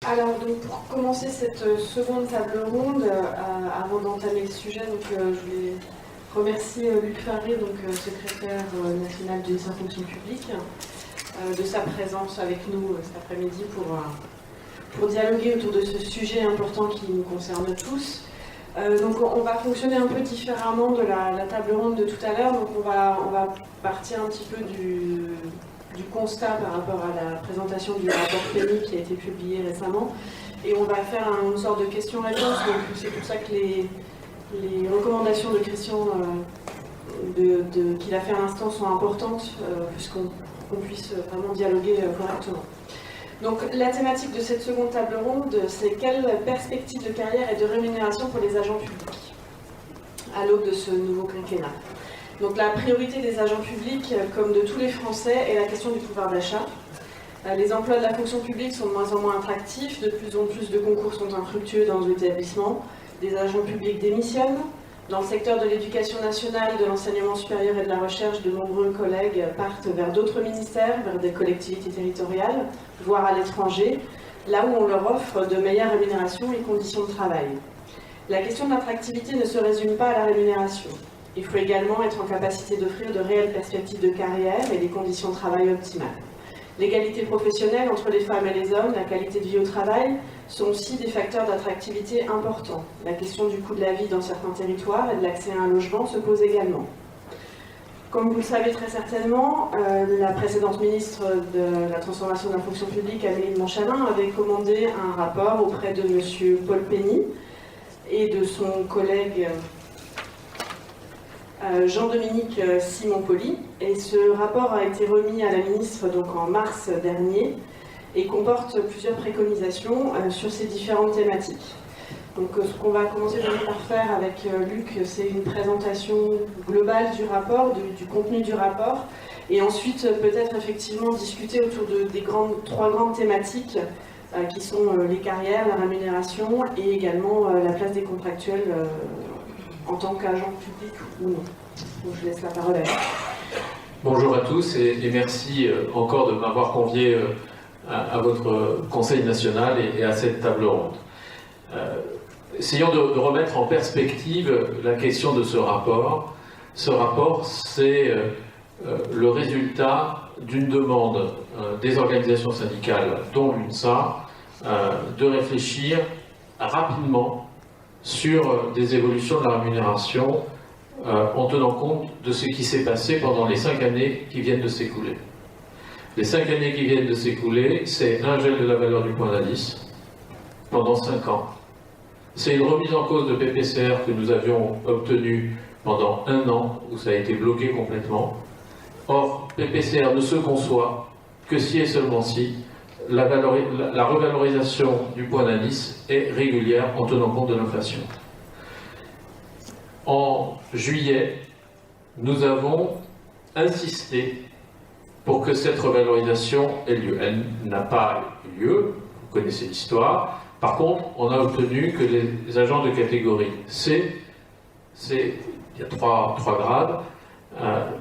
Alors, donc, pour commencer cette seconde table ronde, avant d'entamer le sujet, je voulais remercier Luc Farré, secrétaire national du ministère de la fonction publique, de sa présence avec nous cet après-midi pour dialoguer autour de ce sujet important qui nous concerne tous. On va fonctionner un peu différemment de la table ronde de tout à l'heure. On va partir un petit peu du constat par rapport à la présentation du rapport PMI qui a été publié récemment. Et on va faire une sorte de question-réponse. C'est pour ça que les recommandations de Christian qu'il a fait à l'instant sont importantes, puisqu'on puisse vraiment dialoguer correctement. Donc la thématique de cette seconde table ronde, c'est quelle perspective de carrière et de rémunération pour les agents publics à l'aube de ce nouveau quinquennat. Donc la priorité des agents publics, comme de tous les Français, est la question du pouvoir d'achat. Les emplois de la fonction publique sont de moins en moins attractifs, de plus en plus de concours sont infructueux dans nos établissements, des agents publics démissionnent. Dans le secteur de l'éducation nationale, de l'enseignement supérieur et de la recherche, de nombreux collègues partent vers d'autres ministères, vers des collectivités territoriales, voire à l'étranger, là où on leur offre de meilleures rémunérations et conditions de travail. La question de l'attractivité ne se résume pas à la rémunération. Il faut également être en capacité d'offrir de réelles perspectives de carrière et des conditions de travail optimales. L'égalité professionnelle entre les femmes et les hommes, la qualité de vie au travail, sont aussi des facteurs d'attractivité importants. La question du coût de la vie dans certains territoires et de l'accès à un logement se pose également. Comme vous le savez très certainement, la précédente ministre de la Transformation de la fonction publique, Amélie de Montchalin, avait commandé un rapport auprès de M. Paul Penny et de son collègue Jean-Dominique Simon-Poli, et ce rapport a été remis à la ministre en mars dernier et comporte plusieurs préconisations sur ces différentes thématiques. Donc ce qu'on va commencer par faire avec Luc, c'est une présentation globale du rapport, du contenu du rapport, et ensuite peut-être effectivement discuter autour des trois grandes thématiques qui sont les carrières, la rémunération et également la place des contractuels en tant qu'agent public ou non. Donc je laisse la parole à vous. Bonjour à tous et merci encore de m'avoir convié à votre Conseil national et à cette table ronde. Essayons de remettre en perspective la question de ce rapport. Ce rapport, c'est le résultat d'une demande des organisations syndicales, dont l'UNSA, de réfléchir rapidement sur des évolutions de la rémunération en tenant compte de ce qui s'est passé pendant les 5 années qui viennent de s'écouler. Les 5 années qui viennent de s'écouler, c'est un gel de la valeur du point d'indice pendant 5 ans. C'est une remise en cause de PPCR que nous avions obtenue pendant 1 an, où ça a été bloqué complètement. Or, PPCR ne se conçoit que si et seulement si la revalorisation du point d'indice est régulière en tenant compte de l'inflation. En juillet, nous avons insisté pour que cette revalorisation ait lieu. Elle n'a pas eu lieu, vous connaissez l'histoire. Par contre, on a obtenu que les agents de catégorie C, il y a trois grades,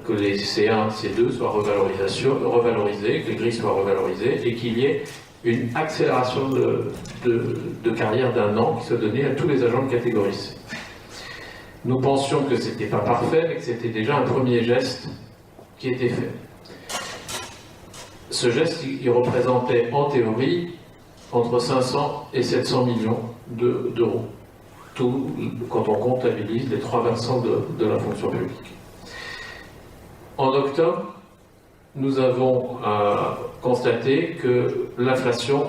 que les C1, C2 soient revalorisés, que les grilles soient revalorisées et qu'il y ait une accélération de carrière d'1 an qui soit donnée à tous les agents de catégorie C. Nous pensions que ce n'était pas parfait, mais que c'était déjà un premier geste qui était fait. Ce geste, il représentait en théorie entre 500 et 700 millions d'euros, tout quand on comptabilise les 3 versants de la fonction publique. En octobre, nous avons constaté que l'inflation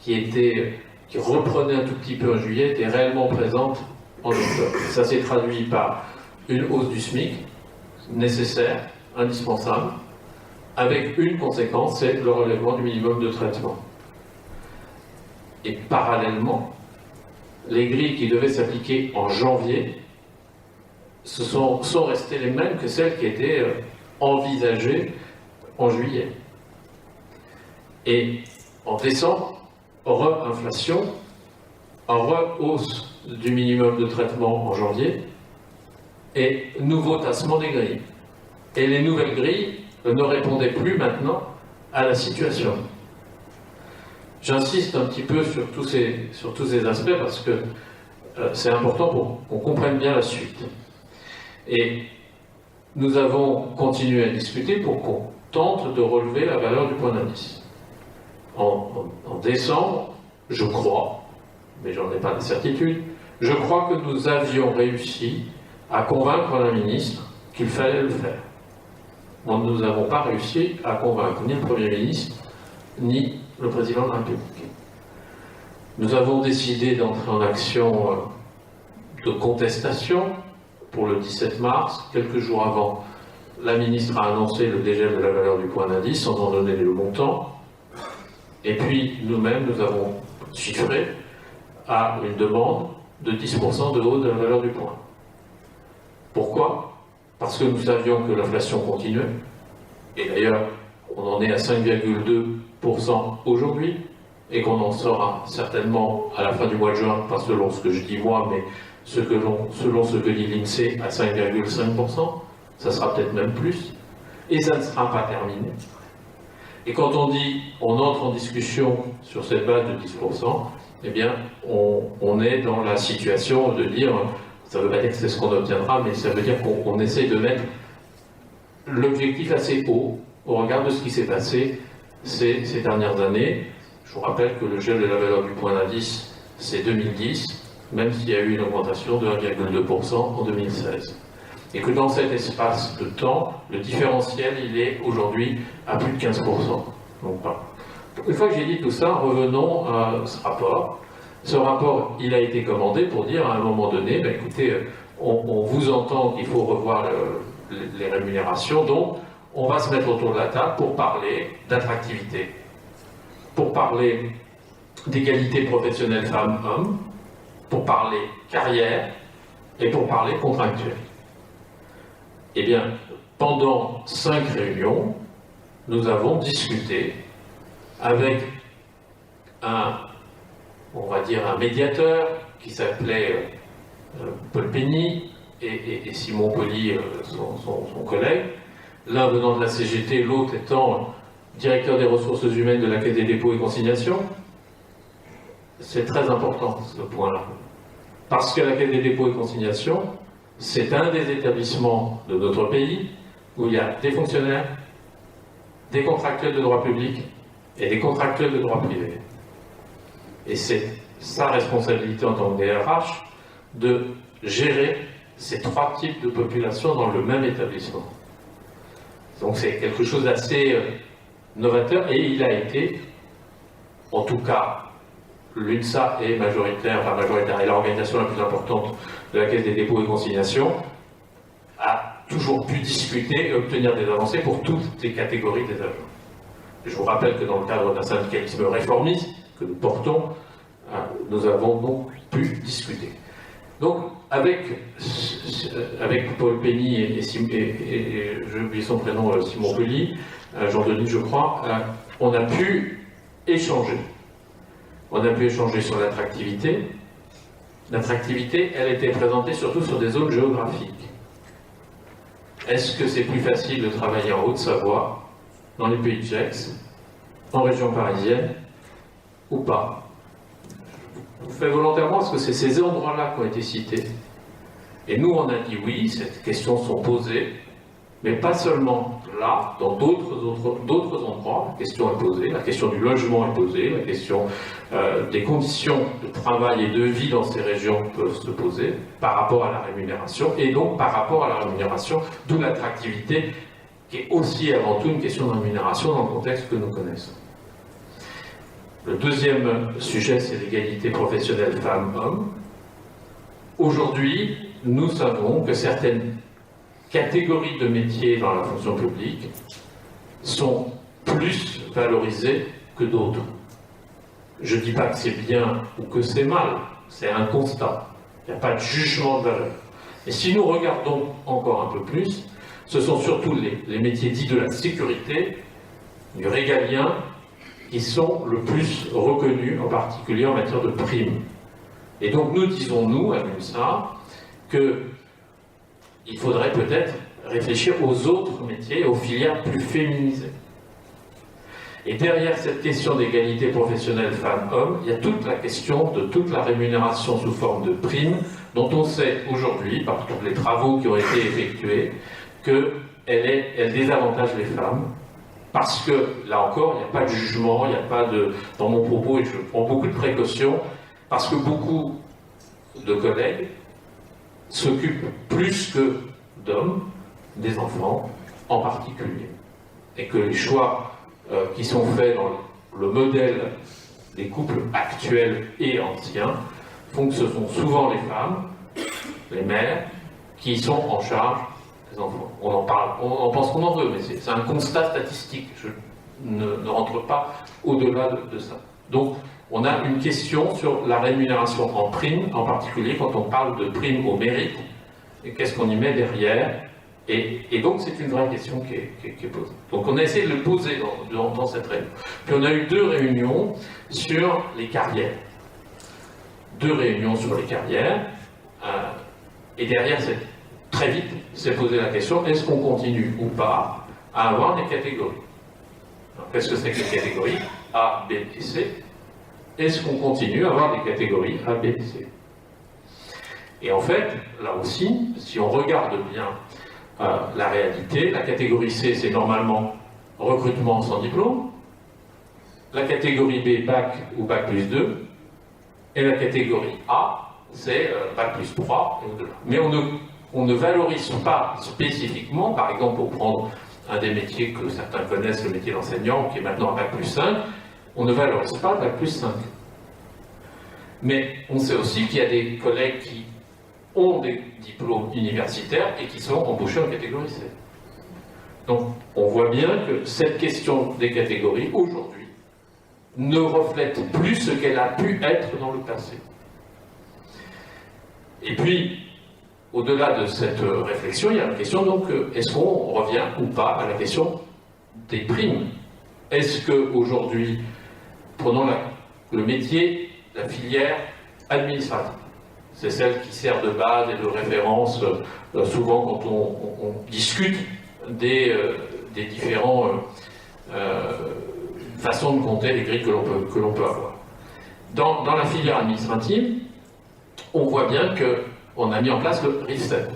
qui reprenait un tout petit peu en juillet était réellement présente en octobre. Ça s'est traduit par une hausse du SMIC nécessaire, indispensable, avec une conséquence, c'est le relèvement du minimum de traitement. Et parallèlement, les grilles qui devaient s'appliquer en janvier sont restées les mêmes que celles qui étaient envisagées en juillet. Et en décembre, re-inflation, en re-hausse du minimum de traitement en janvier, et nouveau tassement des grilles. Et les nouvelles grilles ne répondaient plus maintenant à la situation. J'insiste un petit peu sur tous ces aspects parce que c'est important pour qu'on comprenne bien la suite. Et nous avons continué à discuter pour qu'on tente de relever la valeur du point d'indice. En décembre, je crois, mais j'en ai pas de certitude, je crois que nous avions réussi à convaincre la ministre qu'il fallait le faire. Nous n'avons pas réussi à convaincre ni le Premier ministre, ni le Président de la République. Nous avons décidé d'entrer en action de contestation pour le 17 mars. Quelques jours avant, la ministre a annoncé le dégel de la valeur du point d'indice sans en donner le montant. Et puis, nous-mêmes, nous avons chiffré à une demande de 10% de hausse de la valeur du point. Pourquoi? Parce que nous savions que l'inflation continuait. Et d'ailleurs, on en est à 5,2% aujourd'hui, et qu'on en sera certainement à la fin du mois de juin, pas selon ce que je dis moi, mais selon ce que dit l'INSEE, à 5,5%, ça sera peut-être même plus, et ça ne sera pas terminé. Et quand on dit on entre en discussion sur cette base de 10%, eh bien, on est dans la situation de dire, ça ne veut pas dire que c'est ce qu'on obtiendra, mais ça veut dire qu'on essaie de mettre l'objectif assez haut au regard de ce qui s'est passé ces dernières années. Je vous rappelle que le gel de la valeur du point d'indice, c'est 2010, même s'il y a eu une augmentation de 1,2% en 2016. Et que dans cet espace de temps, le différentiel, il est aujourd'hui à plus de 15%. Donc, une fois que j'ai dit tout ça, revenons à ce rapport. Ce rapport, il a été commandé pour dire à un moment donné, ben écoutez, on vous entend qu'il faut revoir les rémunérations, donc on va se mettre autour de la table pour parler d'attractivité, pour parler d'égalité professionnelle femmes-hommes, pour parler carrière et pour parler contractuel. Eh bien, pendant 5 réunions, nous avons discuté avec on va dire un médiateur qui s'appelait Paul Penny et Simon Poli, son collègue, l'un venant de la CGT, l'autre étant directeur des ressources humaines de la Caisse des dépôts et consignations. C'est très important ce point-là. Parce que la Caisse des dépôts et consignations, c'est un des établissements de notre pays où il y a des fonctionnaires, des contractuels de droit public et des contractuels de droit privé. Et c'est sa responsabilité en tant que DRH de gérer ces 3 types de populations dans le même établissement. Donc c'est quelque chose d'assez novateur, et il a été, en tout cas, l'UNSA est majoritaire, est l'organisation la plus importante de la Caisse des dépôts et consignations, a toujours pu discuter et obtenir des avancées pour toutes les catégories des agents. Et je vous rappelle que dans le cadre d'un syndicalisme réformiste que nous portons, nous avons donc pu discuter. Donc, avec Paul Penny et j'ai oublié son prénom, Simon Poli, Jean-Denis, je crois, on a pu échanger. On a pu échanger sur l'attractivité. L'attractivité, elle était présentée surtout sur des zones géographiques. Est-ce que c'est plus facile de travailler en Haute-Savoie, dans les Pays de Gex, en région parisienne, ou pas? Je vous fais volontairement parce que c'est ces endroits-là qui ont été cités. Et nous, on a dit oui, ces questions sont posées, mais pas seulement là, dans d'autres endroits, la question est posée, la question du logement est posée, la question des conditions de travail et de vie dans ces régions peuvent se poser par rapport à la rémunération, et donc par rapport à la rémunération, d'où l'attractivité, qui est aussi avant tout une question de rémunération dans le contexte que nous connaissons. Le deuxième sujet, c'est l'égalité professionnelle femmes-hommes. Aujourd'hui, nous savons que certaines catégories de métiers dans la fonction publique sont plus valorisées que d'autres. Je ne dis pas que c'est bien ou que c'est mal, c'est un constat. Il n'y a pas de jugement de valeur. Et si nous regardons encore un peu plus, ce sont surtout les métiers dits de la sécurité, du régalien, qui sont le plus reconnus, en particulier en matière de primes. Et donc nous disons, nous, à l'UNSA, qu'il faudrait peut-être réfléchir aux autres métiers, aux filières plus féminisées. Et derrière cette question d'égalité professionnelle femmes-hommes, il y a toute la question de toute la rémunération sous forme de primes, dont on sait aujourd'hui, par tous les travaux qui ont été effectués, qu'elle désavantage les femmes, parce que, là encore, il n'y a pas de jugement, il n'y a pas de... Dans mon propos, et je prends beaucoup de précautions, parce que beaucoup de collègues s'occupent plus que d'hommes, des enfants en particulier. Et que les choix qui sont faits dans le modèle des couples actuels et anciens font que ce sont souvent les femmes, les mères, qui sont en charge des enfants. On en parle, on pense qu'on en veut, mais c'est un constat statistique. Je ne rentre pas au-delà de ça. Donc, on a une question sur la rémunération en prime, en particulier quand on parle de prime au mérite, et qu'est-ce qu'on y met derrière. Et donc, c'est une vraie question qui est posée. Donc, on a essayé de le poser dans cette réunion. Puis, on a eu 2 réunions sur les carrières. 2 réunions sur les carrières. Et derrière, très vite, s'est posé la question, est-ce qu'on continue ou pas à avoir des catégories? Qu'est-ce que c'est que les catégories A, B et C? Est-ce qu'on continue à avoir des catégories A, B et C? Et en fait, là aussi, si on regarde bien la réalité, la catégorie C, c'est normalement recrutement sans diplôme, la catégorie B, bac ou bac plus 2, et la catégorie A, c'est bac plus 3 et au-delà. Mais on ne valorise pas spécifiquement, par exemple pour prendre un des métiers que certains connaissent, le métier d'enseignant, qui est maintenant à bac plus 5, on ne valorise pas bac plus 5. Mais on sait aussi qu'il y a des collègues qui ont des diplômes universitaires et qui sont embauchés en catégorie C. Donc on voit bien que cette question des catégories, aujourd'hui, ne reflète plus ce qu'elle a pu être dans le passé. Et puis, au-delà de cette réflexion, il y a la question donc, est-ce qu'on revient ou pas à la question des primes? Est-ce qu'aujourd'hui, prenons le métier, la filière administrative, c'est celle qui sert de base et de référence souvent quand on discute des différentes façons de compter les grilles que l'on peut avoir. Dans la filière administrative, on voit bien qu'on a mis en place le RIFSTEP.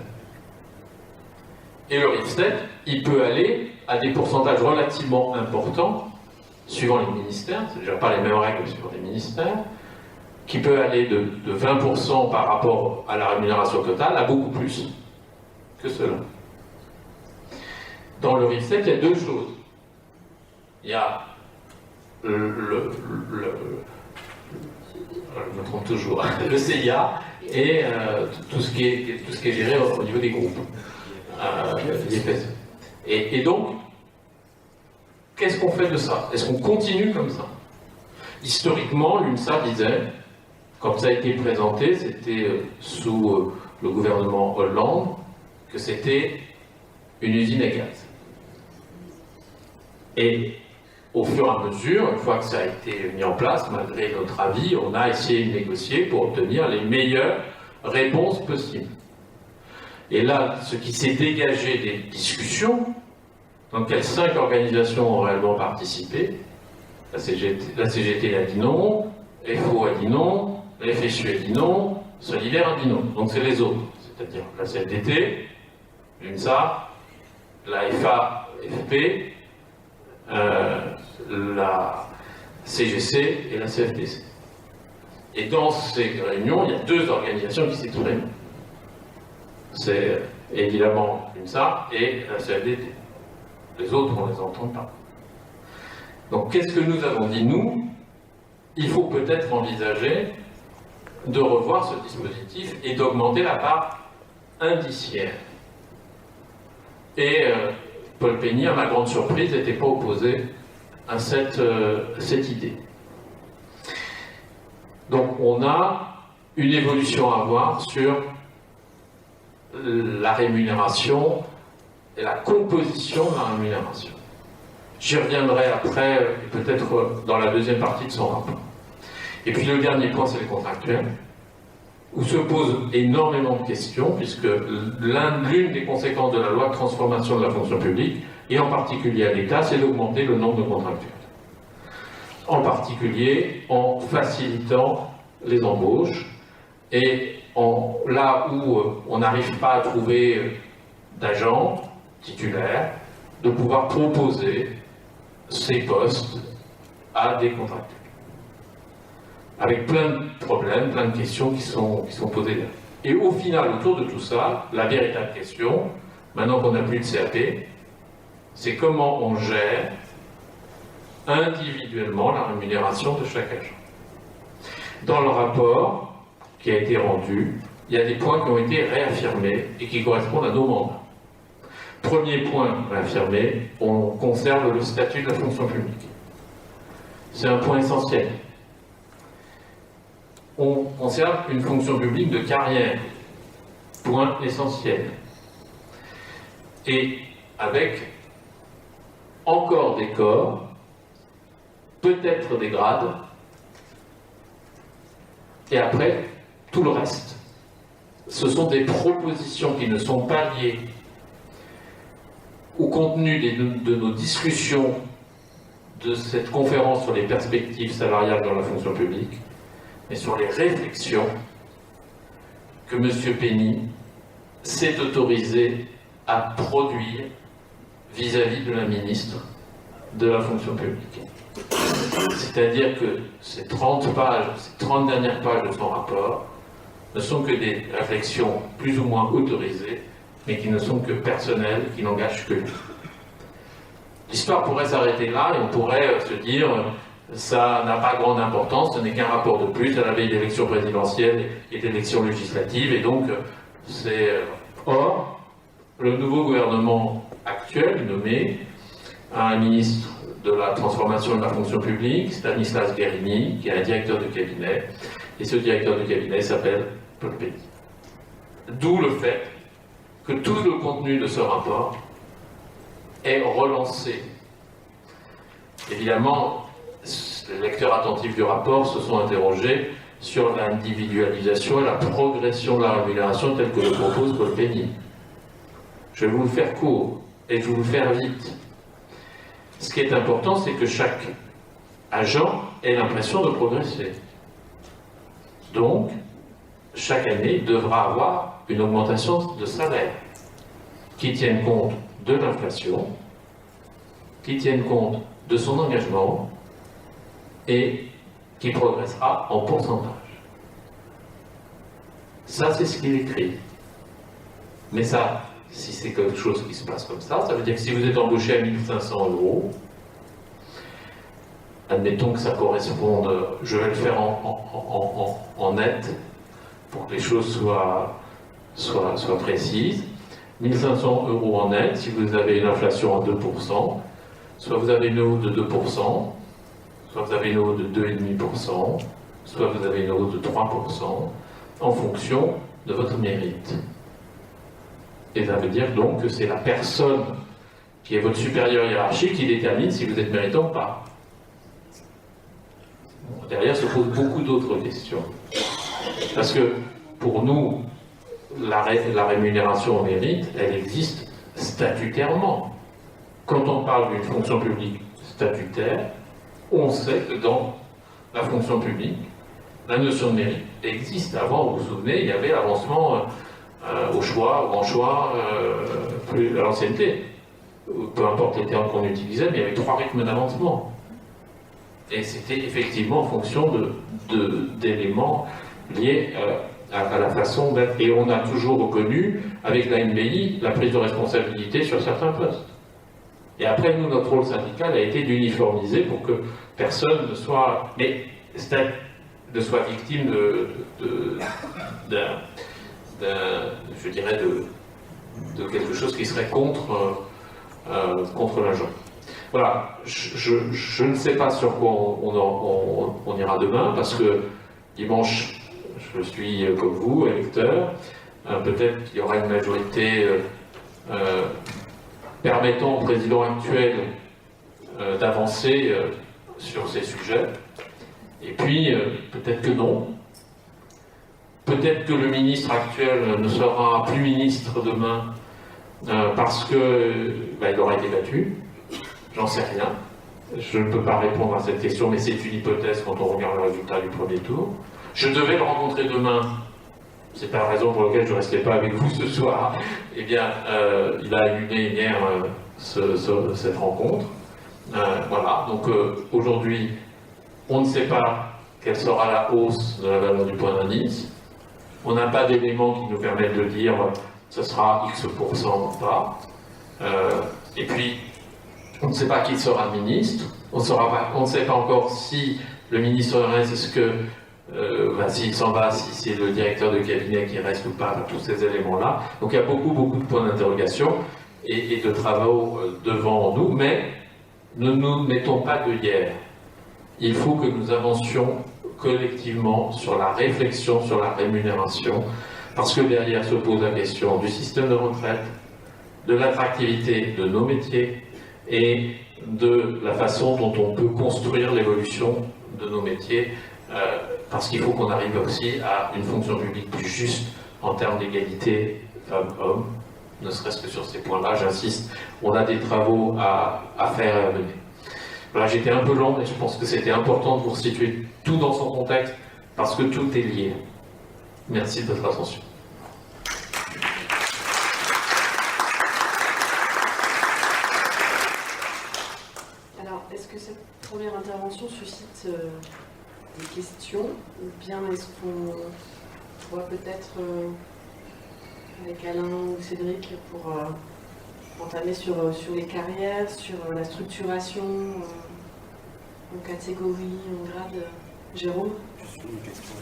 Et le RIFSTEP, il peut aller à des pourcentages relativement importants, suivant les ministères, c'est déjà pas les mêmes règles suivant les ministères, qui peut aller de 20% par rapport à la rémunération totale à beaucoup plus que cela. Dans le RIFSTEP, il y a 2 choses. Il y a je me trompe toujours, le CIA et tout ce qui est géré au niveau des groupes. Et donc, qu'est-ce qu'on fait de ça? Est-ce qu'on continue comme ça? Historiquement, l'UNSA disait, quand ça a été présenté, c'était sous le gouvernement Hollande, que c'était une usine à gaz. Et au fur et à mesure, une fois que ça a été mis en place, malgré notre avis, on a essayé de négocier pour obtenir les meilleures réponses possibles. Et là, ce qui s'est dégagé des discussions, dans lesquelles 5 organisations ont réellement participé, la CGT a dit non, FO a dit non, la FSU a dit non, Solidaire a dit non. Donc c'est les autres, c'est-à-dire la CFDT, l'UNSA, la FA-FP, la CGC et la CFTC. Et dans ces réunions, il y a 2 organisations qui s'expriment. C'est évidemment l'UNSA et la CFDT. Les autres, on ne les entend pas. Donc qu'est-ce que nous avons dit, nous? Il faut peut-être envisager de revoir ce dispositif et d'augmenter la part indiciaire. Et Paul Pegny, à ma grande surprise, n'était pas opposé à cette idée. Donc on a une évolution à voir sur la rémunération et la composition de la rémunération. J'y reviendrai après, peut-être dans la deuxième partie de son rapport. Et puis le dernier point, c'est les contractuels, où se posent énormément de questions, puisque l'une des conséquences de la loi de transformation de la fonction publique, et en particulier à l'État, c'est d'augmenter le nombre de contractuels. en particulier en facilitant les embauches et là où on n'arrive pas à trouver d'agents titulaires, de pouvoir proposer ces postes à des contractuels. Avec plein de problèmes, plein de questions qui sont posées là. Et au final, autour de tout ça, la véritable question, maintenant qu'on n'a plus de CAP, c'est comment on gère individuellement la rémunération de chaque agent. Dans le rapport qui a été rendu, il y a des points qui ont été réaffirmés et qui correspondent à nos mandats. Premier point réaffirmé, on conserve le statut de la fonction publique. C'est un point essentiel. On conserve une fonction publique de carrière. Point essentiel. Et avec encore des corps, peut-être des grades, et après, tout le reste. Ce sont des propositions qui ne sont pas liées au contenu de nos discussions de cette conférence sur les perspectives salariales dans la fonction publique, mais sur les réflexions que M. Penny s'est autorisé à produire vis-à-vis de la ministre de la fonction publique. C'est-à-dire que ces 30 pages, ces 30 dernières pages de son rapport ne sont que des réflexions plus ou moins autorisées, mais qui ne sont que personnelles, qui n'engagent que lui. L'histoire pourrait s'arrêter là et on pourrait se dire ça n'a pas grande importance, ce n'est qu'un rapport de plus à la veille d'élections présidentielles et d'élections législatives, et donc c'est... Or, le nouveau gouvernement actuel, nommé, a un ministre de la transformation de la fonction publique, Stanislas Guerini, qui est un directeur de cabinet, et ce directeur de cabinet s'appelle Paul Penny. D'où le fait que tout le contenu de ce rapport est relancé. Évidemment, les lecteurs attentifs du rapport se sont interrogés sur l'individualisation et la progression de la rémunération telle que le propose Paul Penny. Je vais vous le faire court et je vais vous le faire vite. Ce qui est important, c'est que chaque agent ait l'impression de progresser. Donc, chaque année, il devra avoir une augmentation de salaire qui tienne compte de l'inflation, qui tienne compte de son engagement et qui progressera en pourcentage. Ça, c'est ce qu'il écrit. Mais ça, si c'est quelque chose qui se passe comme ça veut dire que si vous êtes embauché à 1 500 €, admettons que ça corresponde, je vais le faire en net, pour que les choses soient précises, 1 500 € en net, si vous avez une inflation à 2%, soit vous avez une hausse de 2%, soit vous avez une hausse de 2,5%, soit vous avez une hausse de 3%, en fonction de votre mérite. Et ça veut dire donc que c'est la personne qui est votre supérieur hiérarchique qui détermine si vous êtes méritant ou pas. Bon, derrière se posent beaucoup d'autres questions. Parce que pour nous, la rémunération au mérite, elle existe statutairement. Quand on parle d'une fonction publique statutaire, on sait que dans la fonction publique, la notion de mérite existe. Avant, vous vous souvenez, il y avait l'avancement au choix, ou en choix, plus à l'ancienneté. Peu importe les termes qu'on utilisait, mais il y avait 3 rythmes d'avancement. Et c'était effectivement en fonction d'éléments liés à la façon d'être. Et on a toujours reconnu, avec la NBI, la prise de responsabilité sur certains postes. Et après, nous, notre rôle syndical a été d'uniformiser pour que personne ne soit victime de quelque chose qui serait contre l'agent. Voilà, je ne sais pas sur quoi on ira demain, parce que dimanche, je suis comme vous, électeur. Peut-être qu'il y aura une majorité permettant au président actuel d'avancer sur ces sujets. Et puis, peut-être que non. Peut-être que le ministre actuel ne sera plus ministre demain parce qu'il aura été battu. J'en sais rien. Je ne peux pas répondre à cette question, mais c'est une hypothèse quand on regarde le résultat du premier tour. Je devais le rencontrer demain. C'est pas la raison pour laquelle je ne restais pas avec vous ce soir. Eh bien, il a annulé hier cette rencontre. Voilà, donc aujourd'hui, on ne sait pas quelle sera la hausse de la valeur du point d'indice. On n'a pas d'éléments qui nous permettent de dire ce sera X% ou pas. Et puis, on ne sait pas qui sera le ministre. On ne sait pas encore si le ministre reste, est-ce que s'il s'en va, si c'est le directeur de cabinet qui reste ou pas, tous ces éléments-là. Donc il y a beaucoup de points d'interrogation et de travaux devant nous, mais ne nous mettons pas de hier. Il faut que nous avancions collectivement sur la réflexion sur la rémunération, parce que derrière se pose la question du système de retraite, de l'attractivité de nos métiers et de la façon dont on peut construire l'évolution de nos métiers, parce qu'il faut qu'on arrive aussi à une fonction publique plus juste en termes d'égalité femmes-hommes, ne serait-ce que sur ces points-là, j'insiste, on a des travaux à faire et à mener. Voilà, j'étais un peu long, mais je pense que c'était important de vous situer tout dans son contexte, parce que tout est lié. Merci de votre attention. Alors, est-ce que cette première intervention suscite des questions, ou bien est-ce qu'on pourra peut-être, avec Alain ou Cédric, pour entamer sur les carrières, sur la structuration en catégorie, en grade. Jérôme ? Juste une question.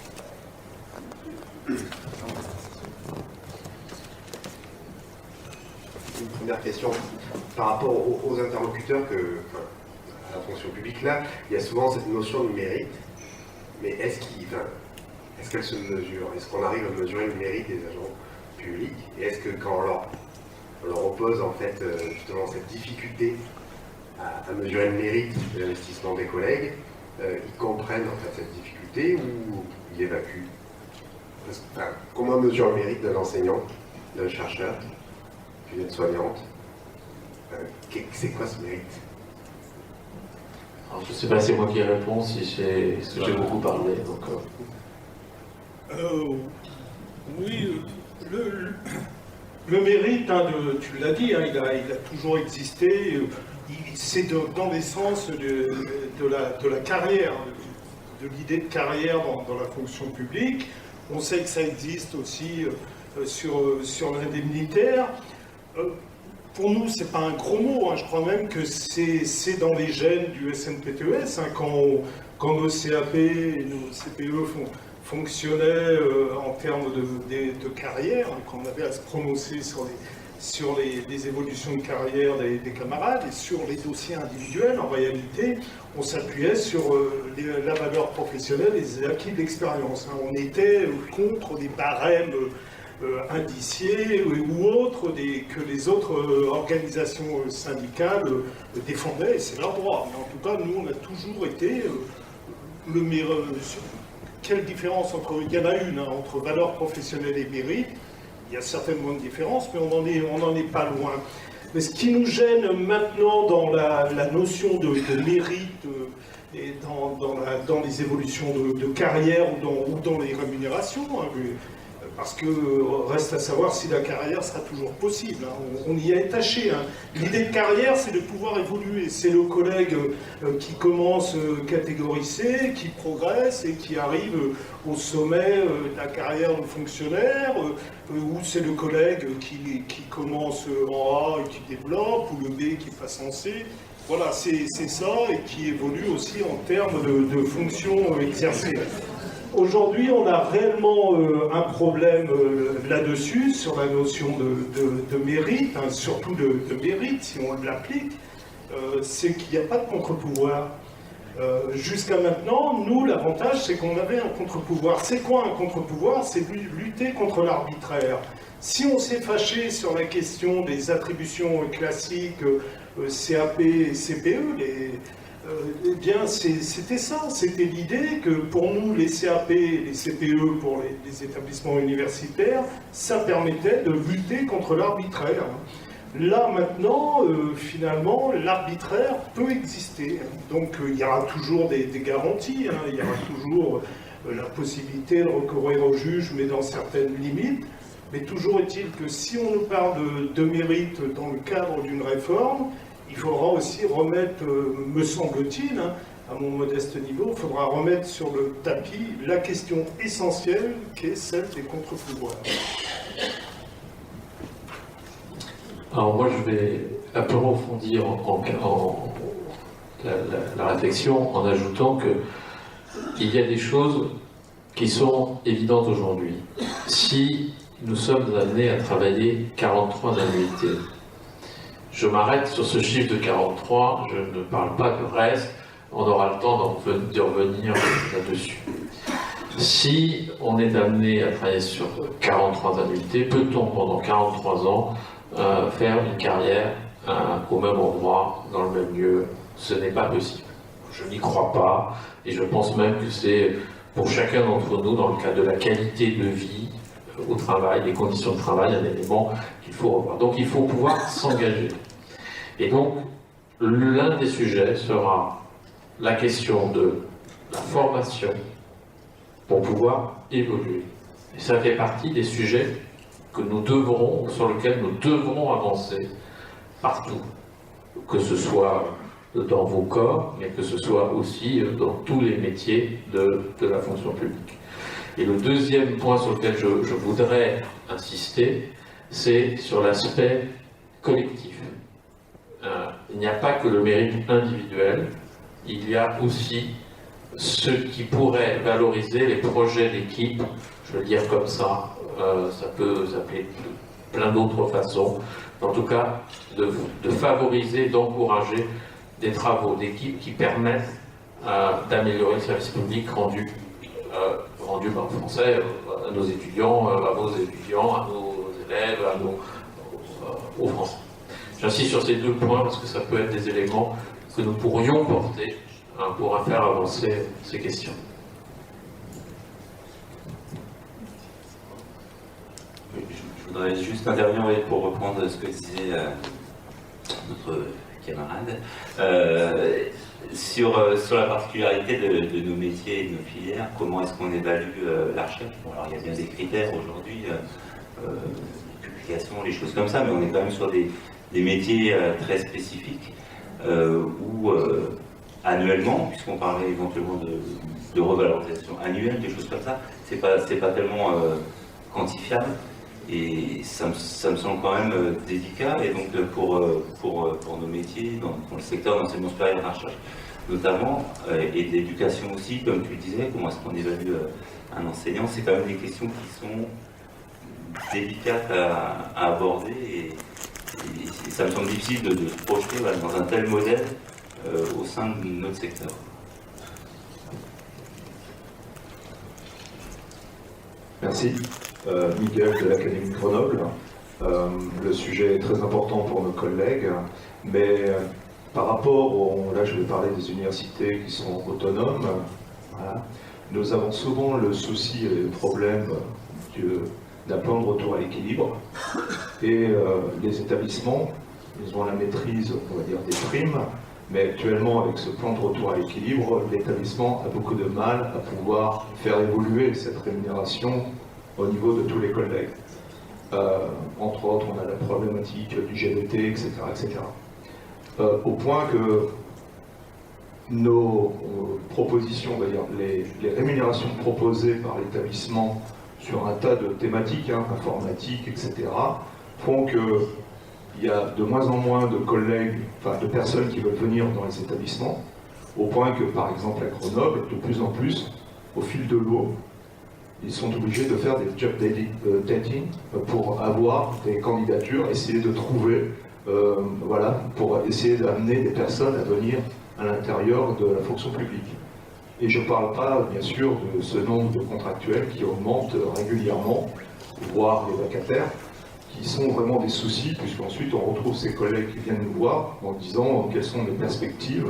Une première question. Par rapport aux interlocuteurs à la fonction publique, là, il y a souvent cette notion de mérite. Mais est-ce qu'elle se mesure? Est-ce qu'on arrive à mesurer le mérite des agents publics? Et est-ce que quand on leur oppose en fait justement cette difficulté à mesurer le mérite de l'investissement des collègues, ils comprennent en fait cette difficulté ou ils l'évacuent? Comment on mesure le mérite d'un enseignant, d'un chercheur, d'une aide-soignante? C'est quoi ce mérite? Alors, je ne sais pas si c'est moi qui réponds, parce que j'ai beaucoup parlé. Donc, oui, le mérite, tu l'as dit, il a toujours existé. C'est dans l'essence de la carrière, de l'idée de carrière dans la fonction publique. On sait que ça existe aussi sur l'indemnitaire. Pour nous, c'est pas un gros mot, je crois même que c'est dans les gènes du SNPTES, quand nos CAP et nos CPE fonctionnaient en termes de carrière, quand on avait à se prononcer sur les évolutions de carrière des camarades et sur les dossiers individuels, en réalité, on s'appuyait sur la valeur professionnelle et les acquis d'expérience. On était contre des barèmes indiciés ou autres que les autres organisations syndicales défendaient, et c'est leur droit. Mais en tout cas, nous, on a toujours été quelle différence il y en a une entre valeur professionnelle et mérite. Il y a certainement une différence, mais on n'en est pas loin. Mais ce qui nous gêne maintenant dans la notion de mérite et dans les évolutions de carrière ou dans les rémunérations, parce que reste à savoir si la carrière sera toujours possible. On y est attaché. L'idée de carrière, c'est de pouvoir évoluer. C'est le collègue qui commence catégorie C, qui progresse et qui arrive au sommet de la carrière de fonctionnaire, ou c'est le collègue qui commence en A et qui développe, ou le B qui passe en C. Voilà, c'est ça, et qui évolue aussi en termes de fonctions exercées. Aujourd'hui, on a réellement un problème là-dessus, sur la notion de mérite, surtout de mérite, si on l'applique, c'est qu'il n'y a pas de contre-pouvoir. Jusqu'à maintenant, nous, l'avantage, c'est qu'on avait un contre-pouvoir. C'est quoi un contre-pouvoir? C'est lutter contre l'arbitraire. Si on s'est fâché sur la question des attributions classiques CAP et CPE, eh bien, c'était ça, c'était l'idée que pour nous, les CAP et les CPE pour les établissements universitaires, ça permettait de lutter contre l'arbitraire. Là maintenant, finalement, l'arbitraire peut exister. Donc il y aura toujours des garanties, hein. Il y aura toujours la possibilité de recourir au juge, mais dans certaines limites. Mais toujours est-il que si on nous parle de mérite dans le cadre d'une réforme, il faudra aussi remettre, me semble-t-il, hein, à mon modeste niveau, il faudra remettre sur le tapis la question essentielle qui est celle des contre-pouvoirs. Alors moi je vais approfondir la réflexion en ajoutant qu'il y a des choses qui sont évidentes aujourd'hui. Si nous sommes amenés à travailler 43 annuités, je m'arrête sur ce chiffre de 43, je ne parle pas du reste, on aura le temps d'y revenir là-dessus. Si on est amené à travailler sur 43 annuités, peut-on pendant 43 ans faire une carrière au même endroit, dans le même lieu? Ce n'est pas possible. Je n'y crois pas, et je pense même que c'est pour chacun d'entre nous, dans le cas de la qualité de vie au travail, les conditions de travail, un élément qu'il faut revoir. Donc il faut pouvoir s'engager. Et donc, l'un des sujets sera la question de la formation pour pouvoir évoluer. Et ça fait partie des sujets sur lesquels nous devrons avancer partout, que ce soit dans vos corps, mais que ce soit aussi dans tous les métiers de la fonction publique. Et le deuxième point sur lequel je voudrais insister, c'est sur l'aspect collectif. Il n'y a pas que le mérite individuel, il y a aussi ce qui pourrait valoriser les projets d'équipe, je veux le dire comme ça, ça peut s'appeler de plein d'autres façons, en tout cas de favoriser, d'encourager des travaux d'équipe qui permettent d'améliorer le service public rendu en français à nos étudiants, à vos étudiants, à nos élèves, aux Français. J'insiste sur ces deux points parce que ça peut être des éléments que nous pourrions porter pour faire avancer ces questions. Je voudrais juste intervenir pour reprendre ce que disait notre camarade sur la particularité de nos métiers et de nos filières. Comment est-ce qu'on évalue la recherche? Bon, alors il y a bien des critères aujourd'hui, les publications, les choses comme ça, mais on est quand même sur des métiers très spécifiques où annuellement, puisqu'on parlait éventuellement de revalorisation annuelle, des choses comme ça, c'est pas tellement quantifiable. Et ça me semble quand même délicat, et donc pour nos métiers, dans le secteur d'enseignement supérieur de la recherche notamment, et d'éducation aussi, comme tu le disais, comment est-ce qu'on évalue un enseignant, c'est quand même des questions qui sont délicates à aborder, et ça me semble difficile de se projeter dans un tel modèle au sein de notre secteur. Merci. Miguel de l'Académie de Grenoble. Le sujet est très important pour nos collègues, mais par rapport, là je vais parler des universités qui sont autonomes, voilà, nous avons souvent le souci et le problème d'un plan de retour à l'équilibre, et les établissements, ils ont la maîtrise, on va dire, des primes, mais actuellement avec ce plan de retour à l'équilibre, l'établissement a beaucoup de mal à pouvoir faire évoluer cette rémunération au niveau de tous les collègues. Entre autres, on a la problématique du GVT, etc. etc. Au point que nos propositions, on va dire, les rémunérations proposées par l'établissement sur un tas de thématiques, informatiques, etc., font qu'il y a de moins en moins de collègues, enfin de personnes qui veulent venir dans les établissements, au point que, par exemple, à Grenoble, de plus en plus, au fil de l'eau, ils sont obligés de faire des job dating pour avoir des candidatures, essayer de trouver, voilà, pour essayer d'amener des personnes à venir à l'intérieur de la fonction publique. Et je ne parle pas, bien sûr, de ce nombre de contractuels qui augmente régulièrement, voire les vacataires, qui sont vraiment des soucis, puisqu'ensuite on retrouve ces collègues qui viennent nous voir en disant quelles sont les perspectives,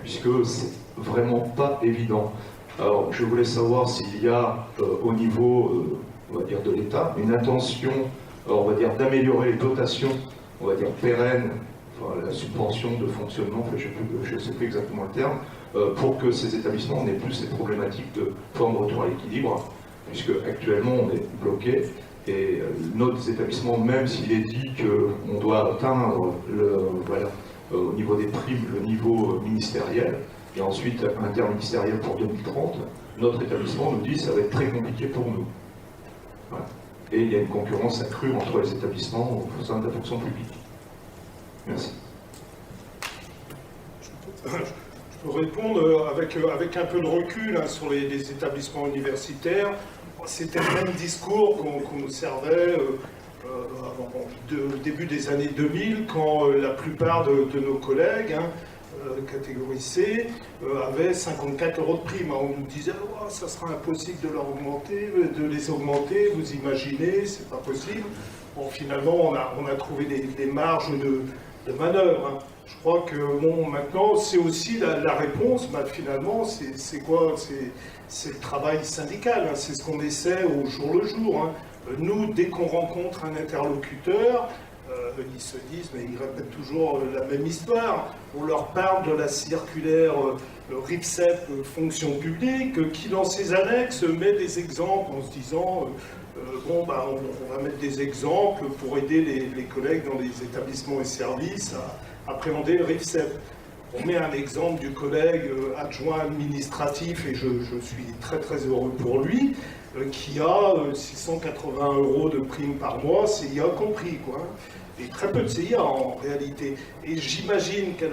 puisque c'est vraiment pas évident. Alors, je voulais savoir s'il y a au niveau, on va dire, de l'État, une intention, on va dire, d'améliorer les dotations on va dire, pérenne, enfin, la subvention de fonctionnement, enfin, je ne sais plus exactement le terme, pour que ces établissements n'aient plus ces problématiques de forme de retour à l'équilibre, puisque actuellement on est bloqué, et nos établissements, même s'il est dit qu'on doit atteindre au niveau des primes, le niveau ministériel, et ensuite interministériel pour 2030, notre établissement nous dit que ça va être très compliqué pour nous. Voilà. Et il y a une concurrence accrue entre les établissements au sein de la fonction publique. Merci. Je peux répondre avec un peu de recul hein, sur les établissements universitaires. C'était le même discours qu'on nous servait au début des années 2000, quand la plupart de nos collègues, hein, catégorie C, avaient 54 € de prime. On nous disait oh, ça sera impossible de les augmenter, vous imaginez, c'est pas possible. Bon, finalement, on a trouvé des marges de manœuvre. Hein. Je crois que bon, maintenant, c'est aussi la réponse, bah, finalement, c'est quoi? C'est le travail syndical, hein. C'est ce qu'on essaie au jour le jour. Hein. Nous, dès qu'on rencontre un interlocuteur, ils se disent, mais ils répètent toujours la même histoire. On leur parle de la circulaire RIPSEP fonction publique, qui dans ses annexes met des exemples en se disant, bon, bah, on va mettre des exemples pour aider les collègues dans les établissements et services à appréhender le RIPSEP. On met un exemple du collègue adjoint administratif, et je suis très très heureux pour lui, qui a 680 € de prime par mois, CIA compris, quoi. Et très peu de CIA en réalité. Et j'imagine que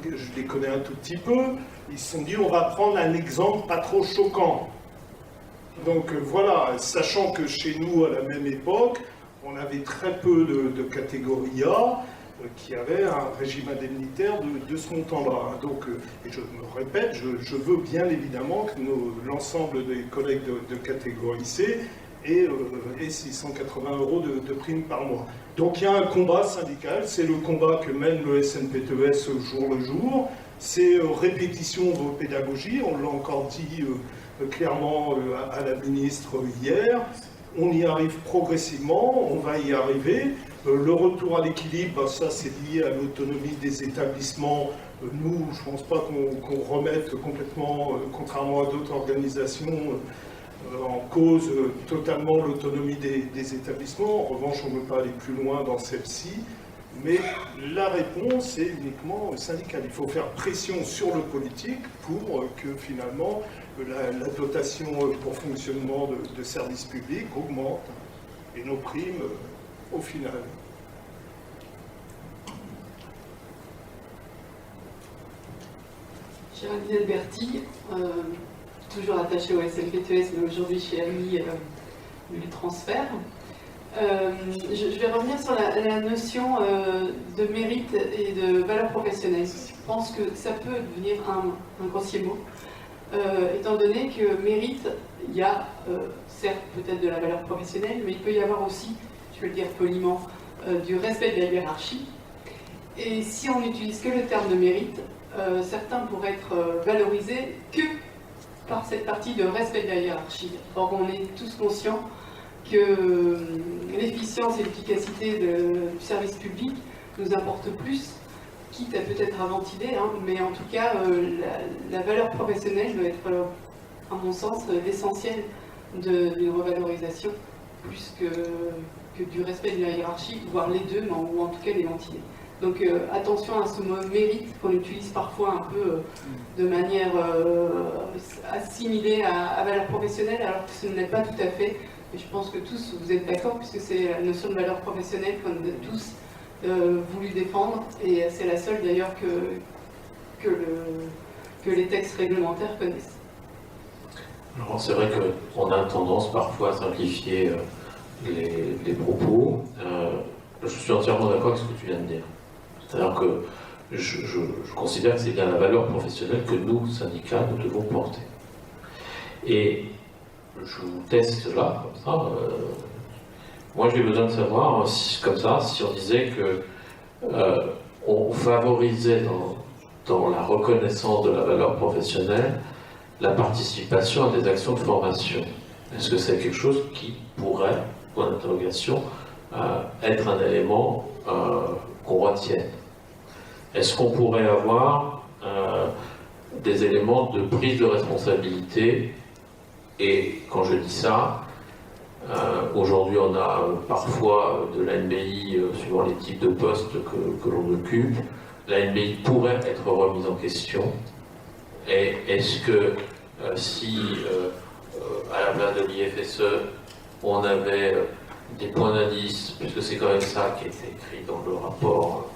je les connais un tout petit peu, ils se sont dit on va prendre un exemple pas trop choquant. Donc voilà, sachant que chez nous à la même époque, on avait très peu de catégories A qui avaient un régime indemnitaire de ce montant-là. Donc, et je me répète, je veux bien évidemment que l'ensemble des collègues de catégorie C aient 680 € de prime par mois. Donc il y a un combat syndical, c'est le combat que mène le SNPTES jour le jour, c'est répétition de pédagogie, on l'a encore dit clairement à la ministre hier, on y arrive progressivement, on va y arriver. Le retour à l'équilibre, bah, ça c'est lié à l'autonomie des établissements. Nous, je ne pense pas qu'on remette complètement, contrairement à d'autres organisations, en cause totalement l'autonomie des établissements. En revanche, on ne veut pas aller plus loin dans celle-ci. Mais la réponse est uniquement syndicale. Il faut faire pression sur le politique pour que finalement la dotation pour fonctionnement de services publics augmente et nos primes au final. Géraldine Alberti, toujours attachée au SNPTES, mais aujourd'hui chez AMI du transfert. Je vais revenir sur la notion de mérite et de valeur professionnelle. Je pense que ça peut devenir un grossier mot, étant donné que mérite, il y a certes peut-être de la valeur professionnelle, mais il peut y avoir aussi, je vais le dire poliment, du respect de la hiérarchie. Et si on n'utilise que le terme de mérite, certains pourraient être valorisés que par cette partie de respect de la hiérarchie. Or, on est tous conscients que l'efficience et l'efficacité du service public nous importe plus, quitte à peut-être à ventiler, hein, mais en tout cas, la valeur professionnelle doit être, à mon sens, l'essentiel d'une revalorisation, plus que du respect de la hiérarchie, voire les deux, ou en tout cas les ventiler. Donc attention à ce mot mérite qu'on utilise parfois un peu de manière assimilée à valeur professionnelle, alors que ce n'est pas tout à fait. Et je pense que tous vous êtes d'accord, puisque c'est la notion de valeur professionnelle qu'on a tous voulu défendre, et c'est la seule d'ailleurs que les textes réglementaires connaissent. Alors c'est vrai qu'on a tendance parfois à simplifier les propos. Je suis entièrement d'accord avec ce que tu viens de dire. C'est-à-dire que je considère que c'est bien la valeur professionnelle que nous, syndicats, nous devons porter. Et je vous teste là, comme ça. Moi, j'ai besoin de savoir, comme ça, si on disait que on favorisait dans la reconnaissance de la valeur professionnelle la participation à des actions de formation. Est-ce que c'est quelque chose qui pourrait, point d'interrogation, être un élément qu'on retienne. Est-ce qu'on pourrait avoir des éléments de prise de responsabilité? Et quand je dis ça, aujourd'hui on a parfois de la NBI suivant les types de postes que l'on occupe. La NBI pourrait être remise en question. Et est-ce que si à la place de l'IFSE on avait des points d'indice, puisque c'est quand même ça qui est écrit dans le rapport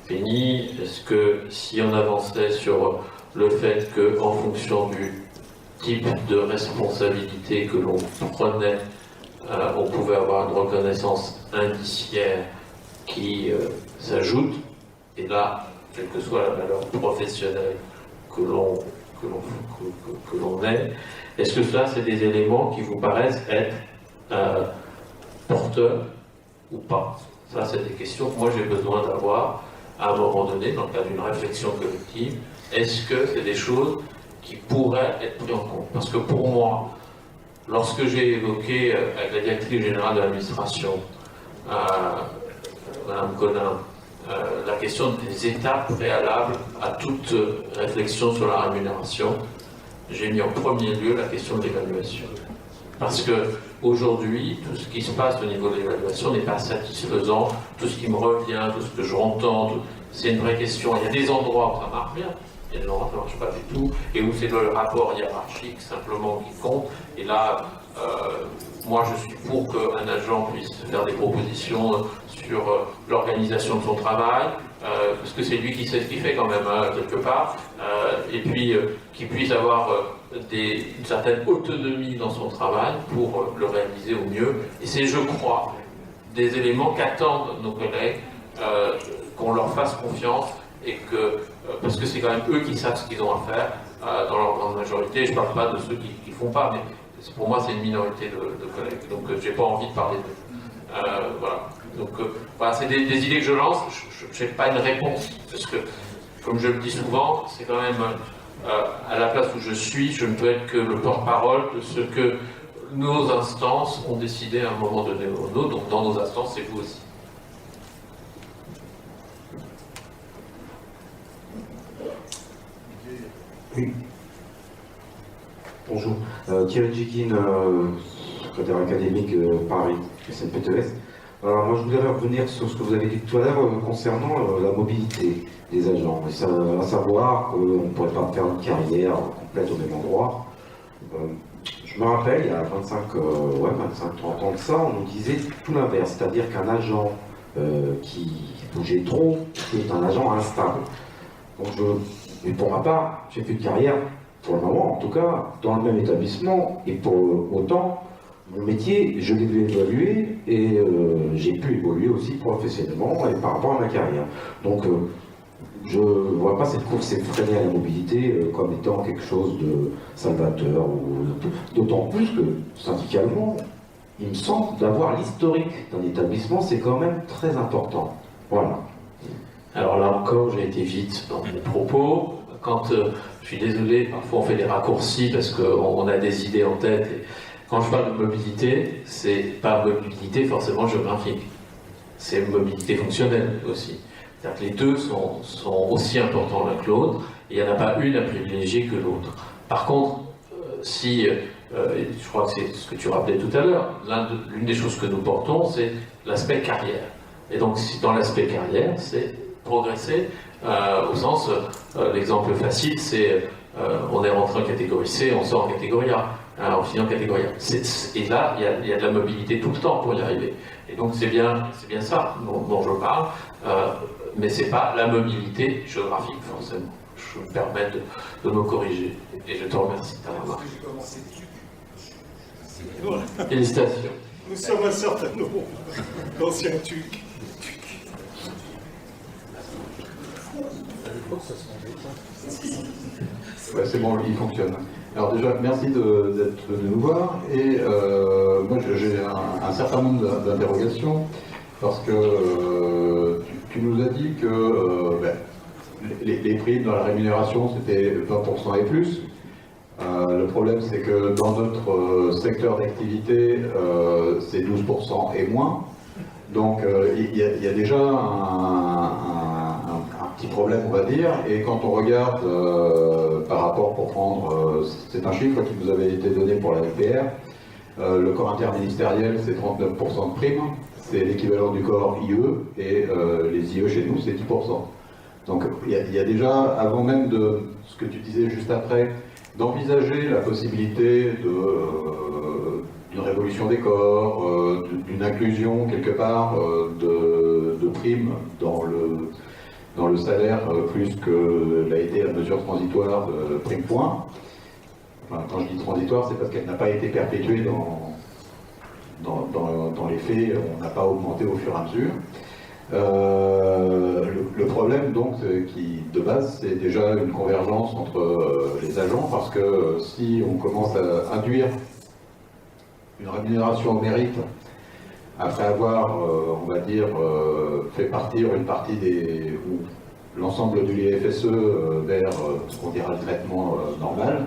Penny, est-ce que si on avançait sur le fait qu'en fonction du type de responsabilité que l'on prenait, on pouvait avoir une reconnaissance indiciaire qui s'ajoute, et là, quelle que soit la valeur professionnelle que l'on ait, est-ce que ça, c'est des éléments qui vous paraissent être porteurs ou pas? Ça, c'est des questions que moi j'ai besoin d'avoir à un moment donné, dans le cadre d'une réflexion collective. Est-ce que c'est des choses qui pourraient être prises en compte? Parce que pour moi, lorsque j'ai évoqué avec la directrice générale de l'administration, Mme Conin, la question des étapes préalables à toute réflexion sur la rémunération, j'ai mis en premier lieu la question de l'évaluation. Parce que aujourd'hui, tout ce qui se passe au niveau de l'évaluation n'est pas satisfaisant. Tout ce qui me revient, tout ce que j'entends, c'est une vraie question. Il y a des endroits où ça marche bien, il y a des endroits où ça ne marche pas du tout, et où c'est le rapport hiérarchique simplement qui compte. Et là, moi je suis pour qu'un agent puisse faire des propositions sur l'organisation de son travail, parce que c'est lui qui sait ce qu'il fait quand même, hein, quelque part, et puis qu'il puisse avoir une certaine autonomie dans son travail pour le réaliser au mieux. Et c'est, je crois, des éléments qu'attendent nos collègues, qu'on leur fasse confiance, et que, parce que c'est quand même eux qui savent ce qu'ils ont à faire, dans leur grande majorité. Je ne parle pas de ceux qui ne font pas, mais pour moi c'est une minorité de collègues, donc j'ai pas envie de parler d'eux. Voilà. Donc voilà, c'est des idées que je lance. Je n'ai pas une réponse, parce que, comme je le dis souvent, c'est quand même à la place où je suis, je ne peux être que le porte-parole de ce que nos instances ont décidé à un moment donné ou à un autre. Donc dans nos instances, c'est vous aussi. Oui. Bonjour. Thierry Djikin, secrétaire académique Paris, SNPTES. Alors moi je voudrais revenir sur ce que vous avez dit tout à l'heure concernant la mobilité des agents. À savoir qu'on ne pourrait pas faire une carrière complète au même endroit. Je me rappelle, il y a 25-30 ans de ça, on nous disait tout l'inverse, c'est-à-dire qu'un agent qui bougeait trop est un agent instable. Donc mais pour ma part, j'ai fait une carrière, pour le moment en tout cas, dans le même établissement, et pour autant, mon métier, je l'ai vu évoluer, et j'ai pu évoluer aussi professionnellement et par rapport à ma carrière. Donc je ne vois pas cette course effrénée à la mobilité comme étant quelque chose de salvateur, d'autant plus que syndicalement, il me semble d'avoir l'historique d'un établissement, c'est quand même très important. Voilà. Alors là encore, j'ai été vite dans mes propos. Quand, je suis désolé, parfois on fait des raccourcis parce qu'on a des idées en tête. Et quand je parle de mobilité, c'est pas mobilité forcément géographique. C'est mobilité fonctionnelle aussi. C'est-à-dire que les deux sont aussi importants l'un que l'autre, et il n'y en a pas une à privilégier que l'autre. Par contre, je crois que c'est ce que tu rappelais tout à l'heure, l'une des choses que nous portons, c'est l'aspect carrière. Et donc, dans l'aspect carrière, c'est progresser au sens, l'exemple facile, c'est on est rentré en catégorie C, on sort en catégorie A, on finit en catégorie A. Et là, il y a de la mobilité tout le temps pour y arriver. Et donc, c'est bien ça dont je parle, mais c'est pas la mobilité géographique, forcément. Je me permets de me corriger. Et je te remercie de ta remarque. Félicitations. Nous sommes un certain nombre d'anciens TUC. Ouais, c'est bon, il fonctionne. Alors déjà, merci d'être venu nous voir. Et moi, j'ai un certain nombre d'interrogations, parce que tu nous as dit que les primes dans la rémunération, c'était 20% et plus. Le problème, c'est que dans notre secteur d'activité, c'est 12% et moins. Donc il y a déjà un petit problème, on va dire, et quand on regarde par rapport, pour prendre, c'est un chiffre qui nous avait été donné pour la LPR, le corps interministériel c'est 39% de primes, c'est l'équivalent du corps IE, et les IE chez nous c'est 10%. Donc il y a déjà, avant même de ce que tu disais juste après, d'envisager la possibilité d'une révolution des corps, d'une inclusion quelque part de primes dans le salaire plus que l'a été la mesure transitoire de prime point. Enfin, quand je dis transitoire, c'est parce qu'elle n'a pas été perpétuée dans les faits, on n'a pas augmenté au fur et à mesure. Le problème donc qui de base c'est déjà une convergence entre les agents, parce que si on commence à induire une rémunération au mérite après avoir on va dire fait partir une partie ou l'ensemble du FSE vers ce qu'on dira le traitement normal,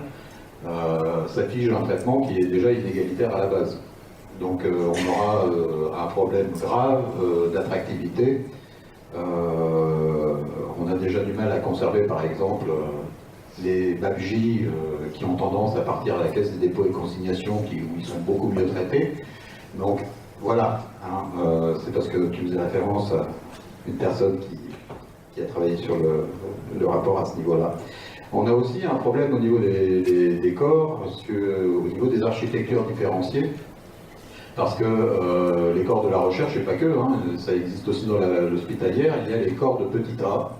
ça fige un traitement qui est déjà inégalitaire à la base. Donc on aura un problème grave d'attractivité. On a déjà du mal à conserver par exemple les BAPJ qui ont tendance à partir à la caisse des dépôts et consignations où ils sont beaucoup mieux traités. Donc voilà, hein, c'est parce que tu faisais référence à une personne qui a travaillé sur le rapport à ce niveau-là. On a aussi un problème au niveau des corps, au niveau des architectures différenciées. Parce que les corps de la recherche, et pas que, hein, ça existe aussi dans l'hospitalière, il y a les corps de petit a.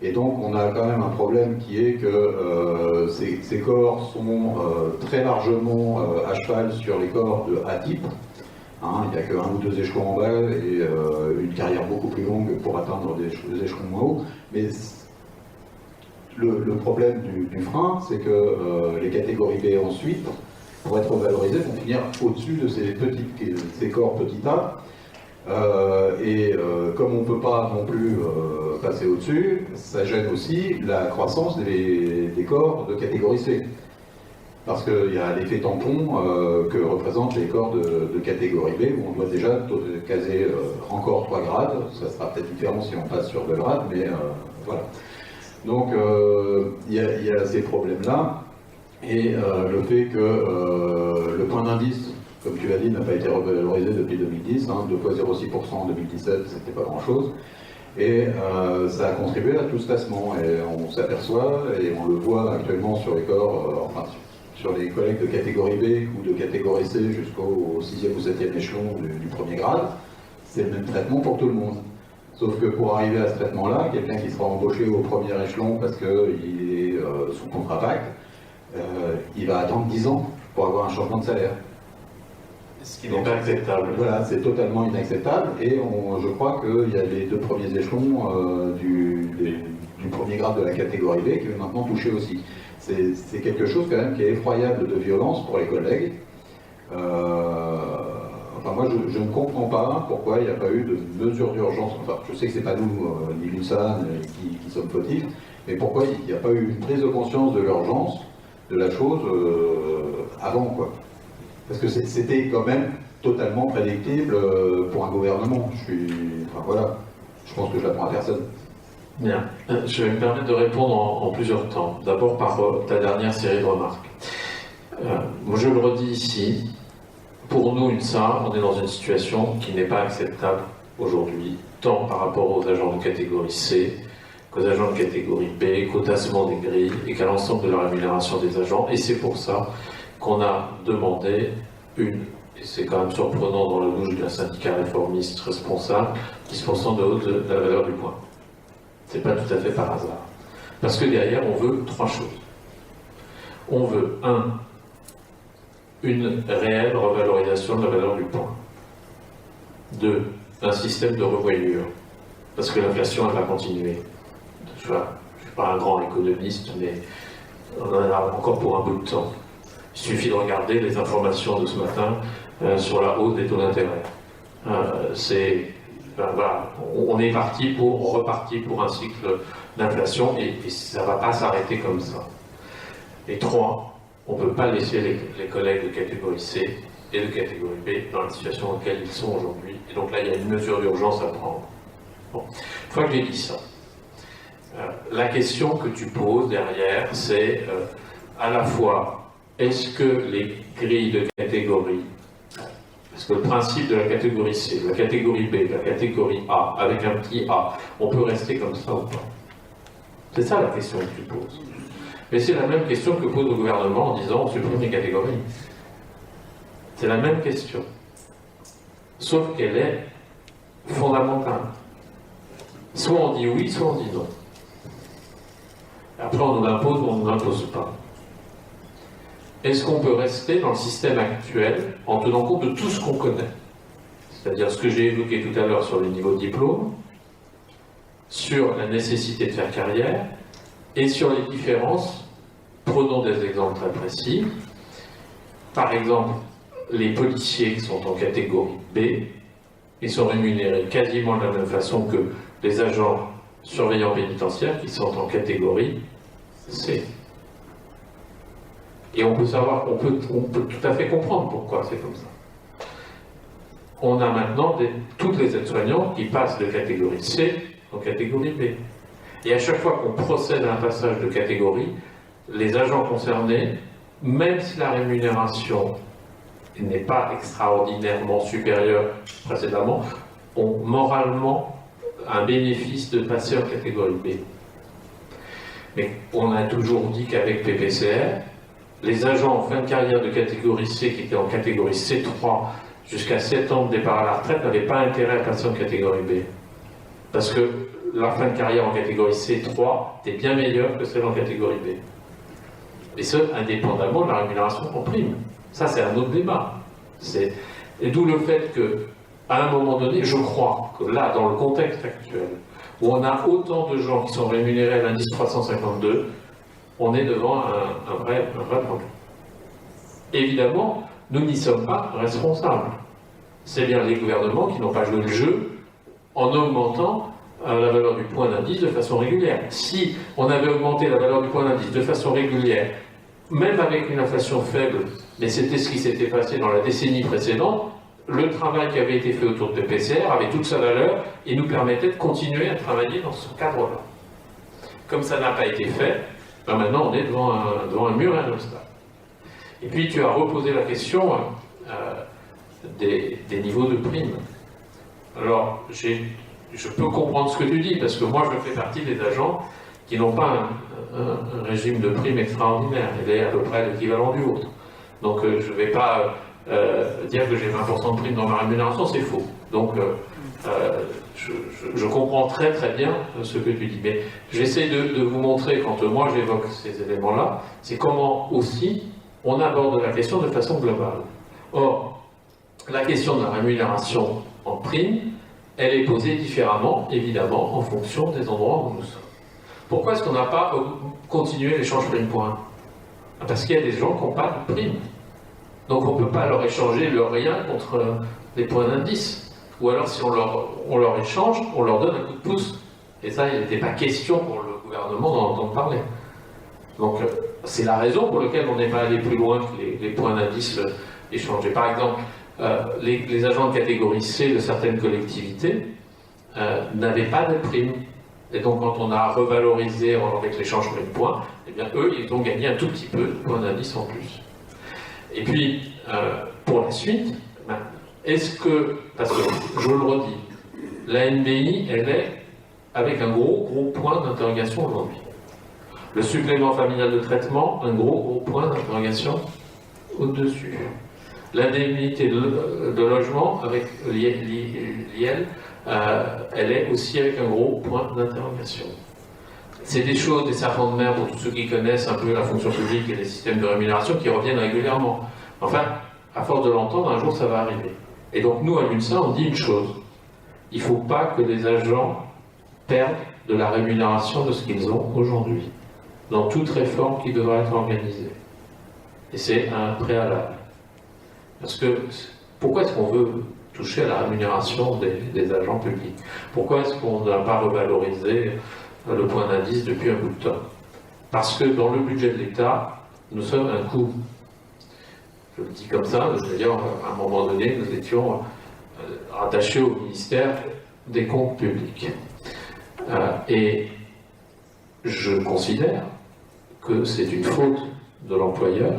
Et donc on a quand même un problème qui est que ces corps sont très largement à cheval sur les corps de A-type. Hein, il n'y a qu'un ou deux échelons en bas et une carrière beaucoup plus longue pour atteindre des échelons moins hauts. Mais le problème du frein, c'est que les catégories B ensuite, pour être valorisés, vont finir au-dessus de ces corps petit a. Comme on ne peut pas non plus passer au-dessus, ça gêne aussi la croissance des corps de catégorie C. Parce qu'il y a l'effet tampon que représentent les corps de catégorie B, où on doit déjà caser encore 3 grades. Ça sera peut-être différent si on passe sur 2 grades, mais voilà. Donc il y a ces problèmes-là. Et le fait que le point d'indice, comme tu l'as dit, n'a pas été revalorisé depuis 2010, hein, 2,06% en 2017, c'était pas grand-chose, et ça a contribué à tout ce tassement, et on s'aperçoit, et on le voit actuellement sur les corps, enfin sur les collègues de catégorie B ou de catégorie C jusqu'au 6e ou 7e échelon du premier grade, c'est le même traitement pour tout le monde. Sauf que pour arriver à ce traitement-là, quelqu'un qui sera embauché au premier échelon parce qu'il est sous contrat PAC, il va attendre 10 ans pour avoir un changement de salaire. Ce qui n'est pas acceptable. Voilà, c'est totalement inacceptable, et je crois qu'il y a les 2 premiers échelons du premier grade de la catégorie B qui est maintenant touché aussi. C'est quelque chose quand même qui est effroyable de violence pour les collègues. Enfin moi je ne comprends pas pourquoi il n'y a pas eu de mesures d'urgence. Enfin je sais que c'est pas nous, ni l'UNSAN qui sommes fautifs, mais pourquoi il n'y a pas eu une prise de conscience de l'urgence de la chose avant, quoi. Parce que c'était quand même totalement prédictible pour un gouvernement. Enfin voilà, je pense que je l'apprends à personne. Bien, je vais me permettre de répondre en plusieurs temps. D'abord par ta dernière série de remarques. Moi je le redis ici, pour nous UNSA, on est dans une situation qui n'est pas acceptable aujourd'hui, tant par rapport aux agents de catégorie C, qu'aux agents de catégorie B, qu'au tassement des grilles et qu'à l'ensemble de la rémunération des agents. Et c'est pour ça qu'on a demandé et c'est quand même surprenant dans la bouche d'un syndicat réformiste responsable, 10% de hausse de la valeur du point. C'est pas tout à fait par hasard. Parce que derrière, on veut 3 choses. On veut, 1, une réelle revalorisation de la valeur du point. 2, un système de revoyure. Parce que l'inflation, elle va continuer. Je ne suis pas un grand économiste, mais on en a encore pour un bout de temps. Il suffit de regarder les informations de ce matin sur la hausse des taux d'intérêt. Voilà, on est reparti pour un cycle d'inflation et ça ne va pas s'arrêter comme ça. Et 3, on ne peut pas laisser les collègues de catégorie C et de catégorie B dans la situation dans laquelle ils sont aujourd'hui. Et donc là, il y a une mesure d'urgence à prendre. Bon. Une fois que j'ai dit ça, la question que tu poses derrière, c'est à la fois, est-ce que les grilles de catégorie, parce que le principe de la catégorie C, de la catégorie B, de la catégorie A, avec un petit A, on peut rester comme ça ou pas? C'est ça la question que tu poses. Mais c'est la même question que pose le gouvernement en disant on supprime les catégories. C'est la même question. Sauf qu'elle est fondamentale. Soit on dit oui, soit on dit non. Après on nous l'impose ou on ne nous l'impose pas. Est-ce qu'on peut rester dans le système actuel en tenant compte de tout ce qu'on connaît? C'est-à-dire ce que j'ai évoqué tout à l'heure sur le niveau de diplôme, sur la nécessité de faire carrière, et sur les différences. Prenons des exemples très précis. Par exemple, les policiers qui sont en catégorie B, ils sont rémunérés quasiment de la même façon que les agents surveillants pénitentiaires qui sont en catégorie C. Et on peut savoir, on peut tout à fait comprendre pourquoi c'est comme ça. On a maintenant toutes les aides-soignants qui passent de catégorie C en catégorie B. Et à chaque fois qu'on procède à un passage de catégorie, les agents concernés, même si la rémunération n'est pas extraordinairement supérieure précédemment, ont moralement un bénéfice de passer en catégorie B. Mais on a toujours dit qu'avec PPCR, les agents en fin de carrière de catégorie C, qui étaient en catégorie C3 jusqu'à 7 ans de départ à la retraite, n'avaient pas intérêt à passer en catégorie B. Parce que la fin de carrière en catégorie C3 était bien meilleure que celle en catégorie B. Et ce, indépendamment de la rémunération en prime. Ça, c'est un autre débat. Et d'où le fait qu'à un moment donné, je crois que là, dans le contexte actuel, où on a autant de gens qui sont rémunérés à l'indice 352, on est devant un vrai problème. Évidemment, nous n'y sommes pas responsables. C'est bien les gouvernements qui n'ont pas joué le jeu en augmentant la valeur du point d'indice de façon régulière. Si on avait augmenté la valeur du point d'indice de façon régulière, même avec une inflation faible, mais c'était ce qui s'était passé dans la décennie précédente, le travail qui avait été fait autour de PPCR avait toute sa valeur et nous permettait de continuer à travailler dans ce cadre-là. Comme ça n'a pas été fait, ben maintenant on est devant un mur et un obstacle. Et puis tu as reposé la question des niveaux de primes. Alors, je peux comprendre ce que tu dis, parce que moi je fais partie des agents qui n'ont pas un régime de prime extraordinaire. Il est à peu près l'équivalent du vôtre. Donc je ne vais pas dire que j'ai 20% de prime dans ma rémunération, c'est faux. Donc je comprends très très bien ce que tu dis. Mais j'essaie de vous montrer, quand moi j'évoque ces éléments-là, c'est comment aussi on aborde la question de façon globale. Or, la question de la rémunération en prime, elle est posée différemment, évidemment, en fonction des endroits où nous sommes. Pourquoi est-ce qu'on n'a pas continué l'échange prime-point? Parce qu'il y a des gens qui n'ont pas de prime. Donc on ne peut pas leur échanger le rien contre des points d'indice. Ou alors si on leur échange, on leur donne un coup de pouce. Et ça, il n'était pas question pour le gouvernement d'en entendre parler. Donc c'est la raison pour laquelle on n'est pas allé plus loin que les points d'indice échangés. Par exemple, les agents de catégorie C de certaines collectivités n'avaient pas de prime. Et donc quand on a revalorisé avec l'échange prime-point, eh bien eux, ils ont gagné un tout petit peu de points d'indice en plus. Et puis, pour la suite, est-ce que, parce que je le redis, la NBI, elle est avec un gros point d'interrogation aujourd'hui. Le supplément familial de traitement, un gros point d'interrogation au-dessus. L'indemnité de logement avec l'IL, elle est aussi avec un gros point d'interrogation. C'est des choses, des serpents de mer pour tous ceux qui connaissent un peu la fonction publique et les systèmes de rémunération qui reviennent régulièrement. Enfin, à force de l'entendre, un jour ça va arriver. Et donc nous, à l'UNSA, on dit une chose. Il ne faut pas que les agents perdent de la rémunération de ce qu'ils ont aujourd'hui, dans toute réforme qui devra être organisée. Et c'est un préalable. Parce que, pourquoi est-ce qu'on veut toucher à la rémunération des agents publics? Pourquoi est-ce qu'on n'a pas revalorisé le point d'indice depuis un bout de temps? Parce que dans le budget de l'État, nous sommes un coût. Je le dis comme ça, d'ailleurs, à un moment donné, nous étions rattachés au ministère des Comptes publics. Et je considère que c'est une faute de l'employeur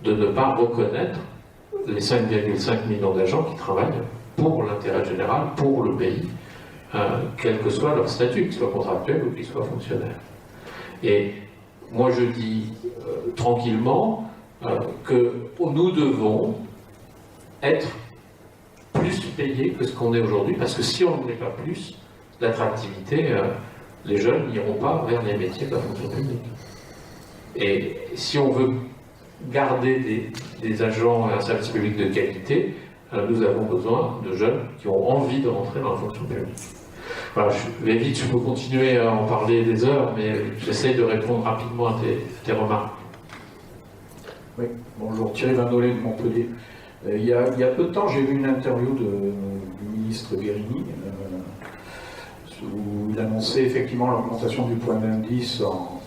de ne pas reconnaître les 5,5 millions d'agents qui travaillent pour l'intérêt général, pour le pays, quel que soit leur statut, qu'ils soient contractuels ou qu'ils soient fonctionnaires. Et moi je dis tranquillement que nous devons être plus payés que ce qu'on est aujourd'hui, parce que si on ne l'est pas plus, l'attractivité, les jeunes n'iront pas vers les métiers de la fonction publique. Et si on veut garder des agents et un service public de qualité, nous avons besoin de jeunes qui ont envie de rentrer dans la fonction publique. Voilà, je vais vite, je peux continuer à en parler des heures, mais j'essaie de répondre rapidement à tes remarques. Oui, bonjour, Thierry Vindolet de Montpellier. Il y a peu de temps, j'ai vu une interview du ministre Guérini, où il annonçait effectivement l'augmentation du point d'indice en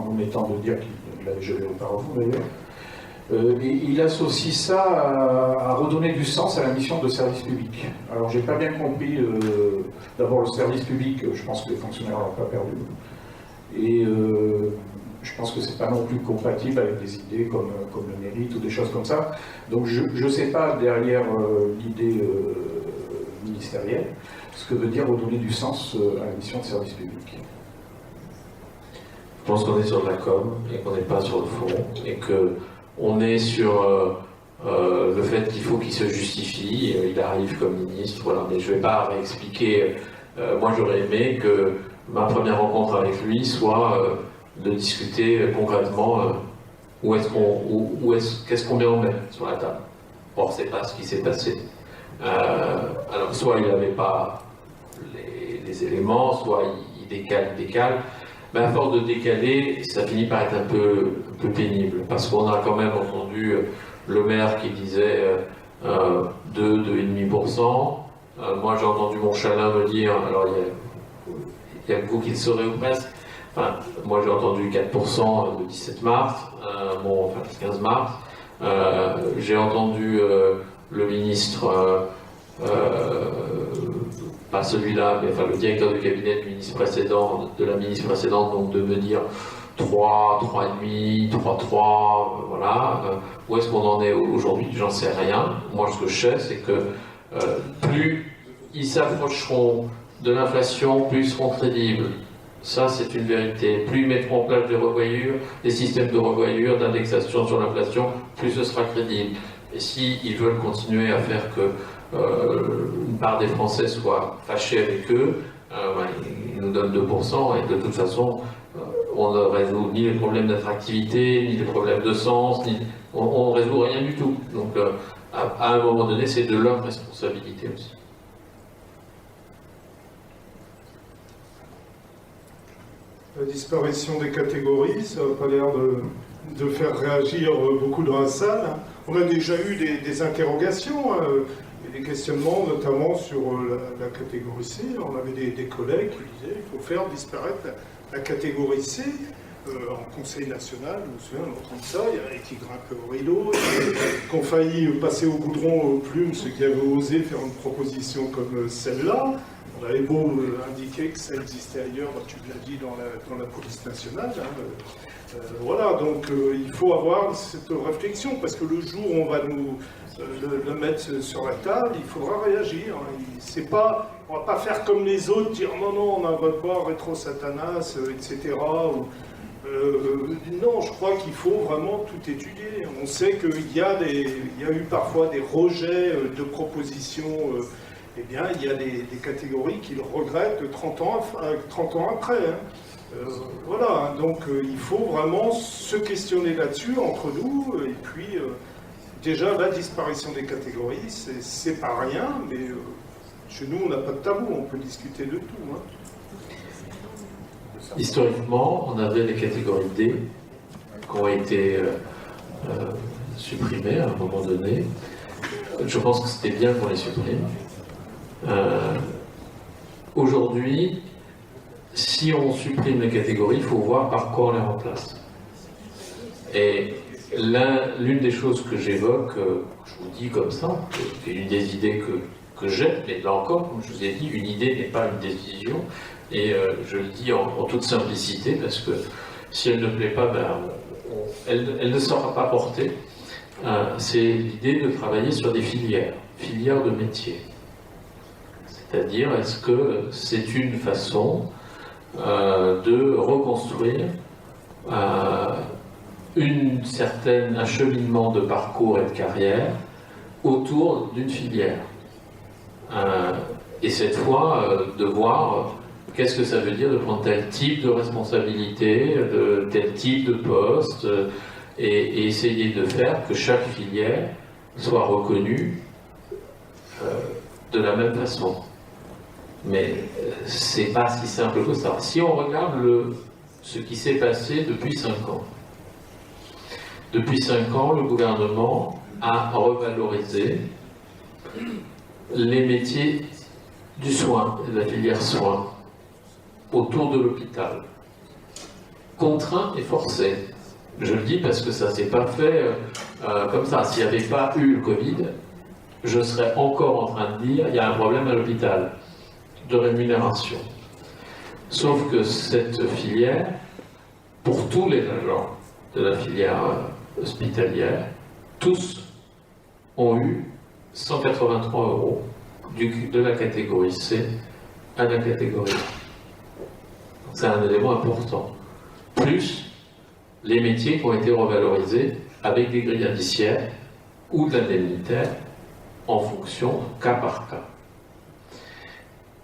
omettant de dire qu'il l'avait gelé auparavant d'ailleurs. Et il associe ça à redonner du sens à la mission de service public. Alors j'ai pas bien compris, d'abord le service public, je pense que les fonctionnaires l'ont pas perdu. Et je pense que c'est pas non plus compatible avec des idées comme le mérite ou des choses comme ça. Donc je ne sais pas derrière l'idée ministérielle ce que veut dire redonner du sens à la mission de service public. Je pense qu'on est sur de la com et qu'on n'est pas sur le fond, et qu'on est sur le fait qu'il faut qu'il se justifie. Il arrive comme ministre, voilà, mais je ne vais pas réexpliquer. Moi j'aurais aimé que ma première rencontre avec lui soit de discuter concrètement qu'est-ce qu'on met en main sur la table. Or, c'est pas ce qui s'est passé. Alors, soit il n'avait pas les éléments, soit il décale. Mais à force de décaler, ça finit par être un peu pénible, parce qu'on a quand même entendu le maire qui disait 2,5%. Moi, j'ai entendu mon chalin me dire, alors il y a que vous qui le saurez ou presque. Enfin, moi j'ai entendu 4% le 17 mars, 15 mars. J'ai entendu le ministre, pas celui-là, mais enfin le directeur du cabinet du ministre précédent, de la ministre précédente, donc de me dire 3, 3,5, 3,3, voilà. Où est-ce qu'on en est aujourd'hui? J'en sais rien. Moi ce que je sais, c'est que plus ils s'approcheront de l'inflation, plus ils seront crédibles. Ça, c'est une vérité. Plus ils mettront en place des revoyures, des systèmes de revoyure, d'indexation sur l'inflation, plus ce sera crédible. Et s'ils veulent continuer à faire que une part des Français soit fâchés avec eux, ils nous donnent 2%, et de toute façon, on ne résout ni les problèmes d'attractivité, ni les problèmes de sens, on ne résout rien du tout. Donc, à un moment donné, c'est de leur responsabilité aussi. La disparition des catégories, ça n'a pas l'air de faire réagir beaucoup dans la salle. On a déjà eu des interrogations et des questionnements, notamment sur la catégorie C. On avait des collègues qui disaient qu'il faut faire disparaître la catégorie C. En Conseil national, je me souviens, on entend ça, il y en a qui grimpent au rideau, qui ont failli passer au goudron aux plumes, ceux qui avaient osé faire une proposition comme celle-là. On avait beau indiquer que ça existait ailleurs, tu l'as dit, dans la police nationale. Voilà, donc il faut avoir cette réflexion, parce que le jour où on va nous le mettre sur la table, il faudra réagir. On ne va pas faire comme les autres, dire non, on n'en vote pas, rétro-satanas, etc. Non, je crois qu'il faut vraiment tout étudier. On sait qu'il y a eu parfois des rejets de propositions. Eh bien, il y a des catégories qui le regrettent 30 ans après. Voilà, donc il faut vraiment se questionner là-dessus entre nous. Et puis, déjà, la disparition des catégories, c'est pas rien, mais chez nous, on n'a pas de tabou, on peut discuter de tout. Hein. Historiquement, on avait les catégories D qui ont été supprimées à un moment donné. Je pense que c'était bien qu'on les supprime. Aujourd'hui, si on supprime les catégories, il faut voir par quoi on les remplace. Et l'une des choses que j'évoque, je vous dis comme ça, c'est une des idées que j'ai, mais là encore, comme je vous ai dit, une idée n'est pas une décision, et je le dis en toute simplicité, parce que si elle ne plaît pas, elle ne sera pas portée. C'est l'idée de travailler sur des filières de métiers. C'est-à-dire, est-ce que c'est une façon de reconstruire un certain acheminement de parcours et de carrière autour d'une filière. Et cette fois, de voir qu'est-ce que ça veut dire de prendre tel type de responsabilité, de tel type de poste, et essayer de faire que chaque filière soit reconnue de la même façon. Mais c'est pas si simple que ça. Si on regarde ce qui s'est passé depuis 5 ans, depuis 5 ans, le gouvernement a revalorisé les métiers du soin, de la filière soins, autour de l'hôpital. Contraint et forcé. Je le dis parce que ça ne s'est pas fait comme ça. S'il n'y avait pas eu le Covid, je serais encore en train de dire il y a un problème à l'hôpital de rémunération. Sauf que cette filière, pour tous les agents de la filière hospitalière, tous ont eu 183 € de la catégorie C à la catégorie A. C'est un élément important. Plus les métiers qui ont été revalorisés avec des grilles indiciaires ou d'indemnitaires en fonction cas par cas.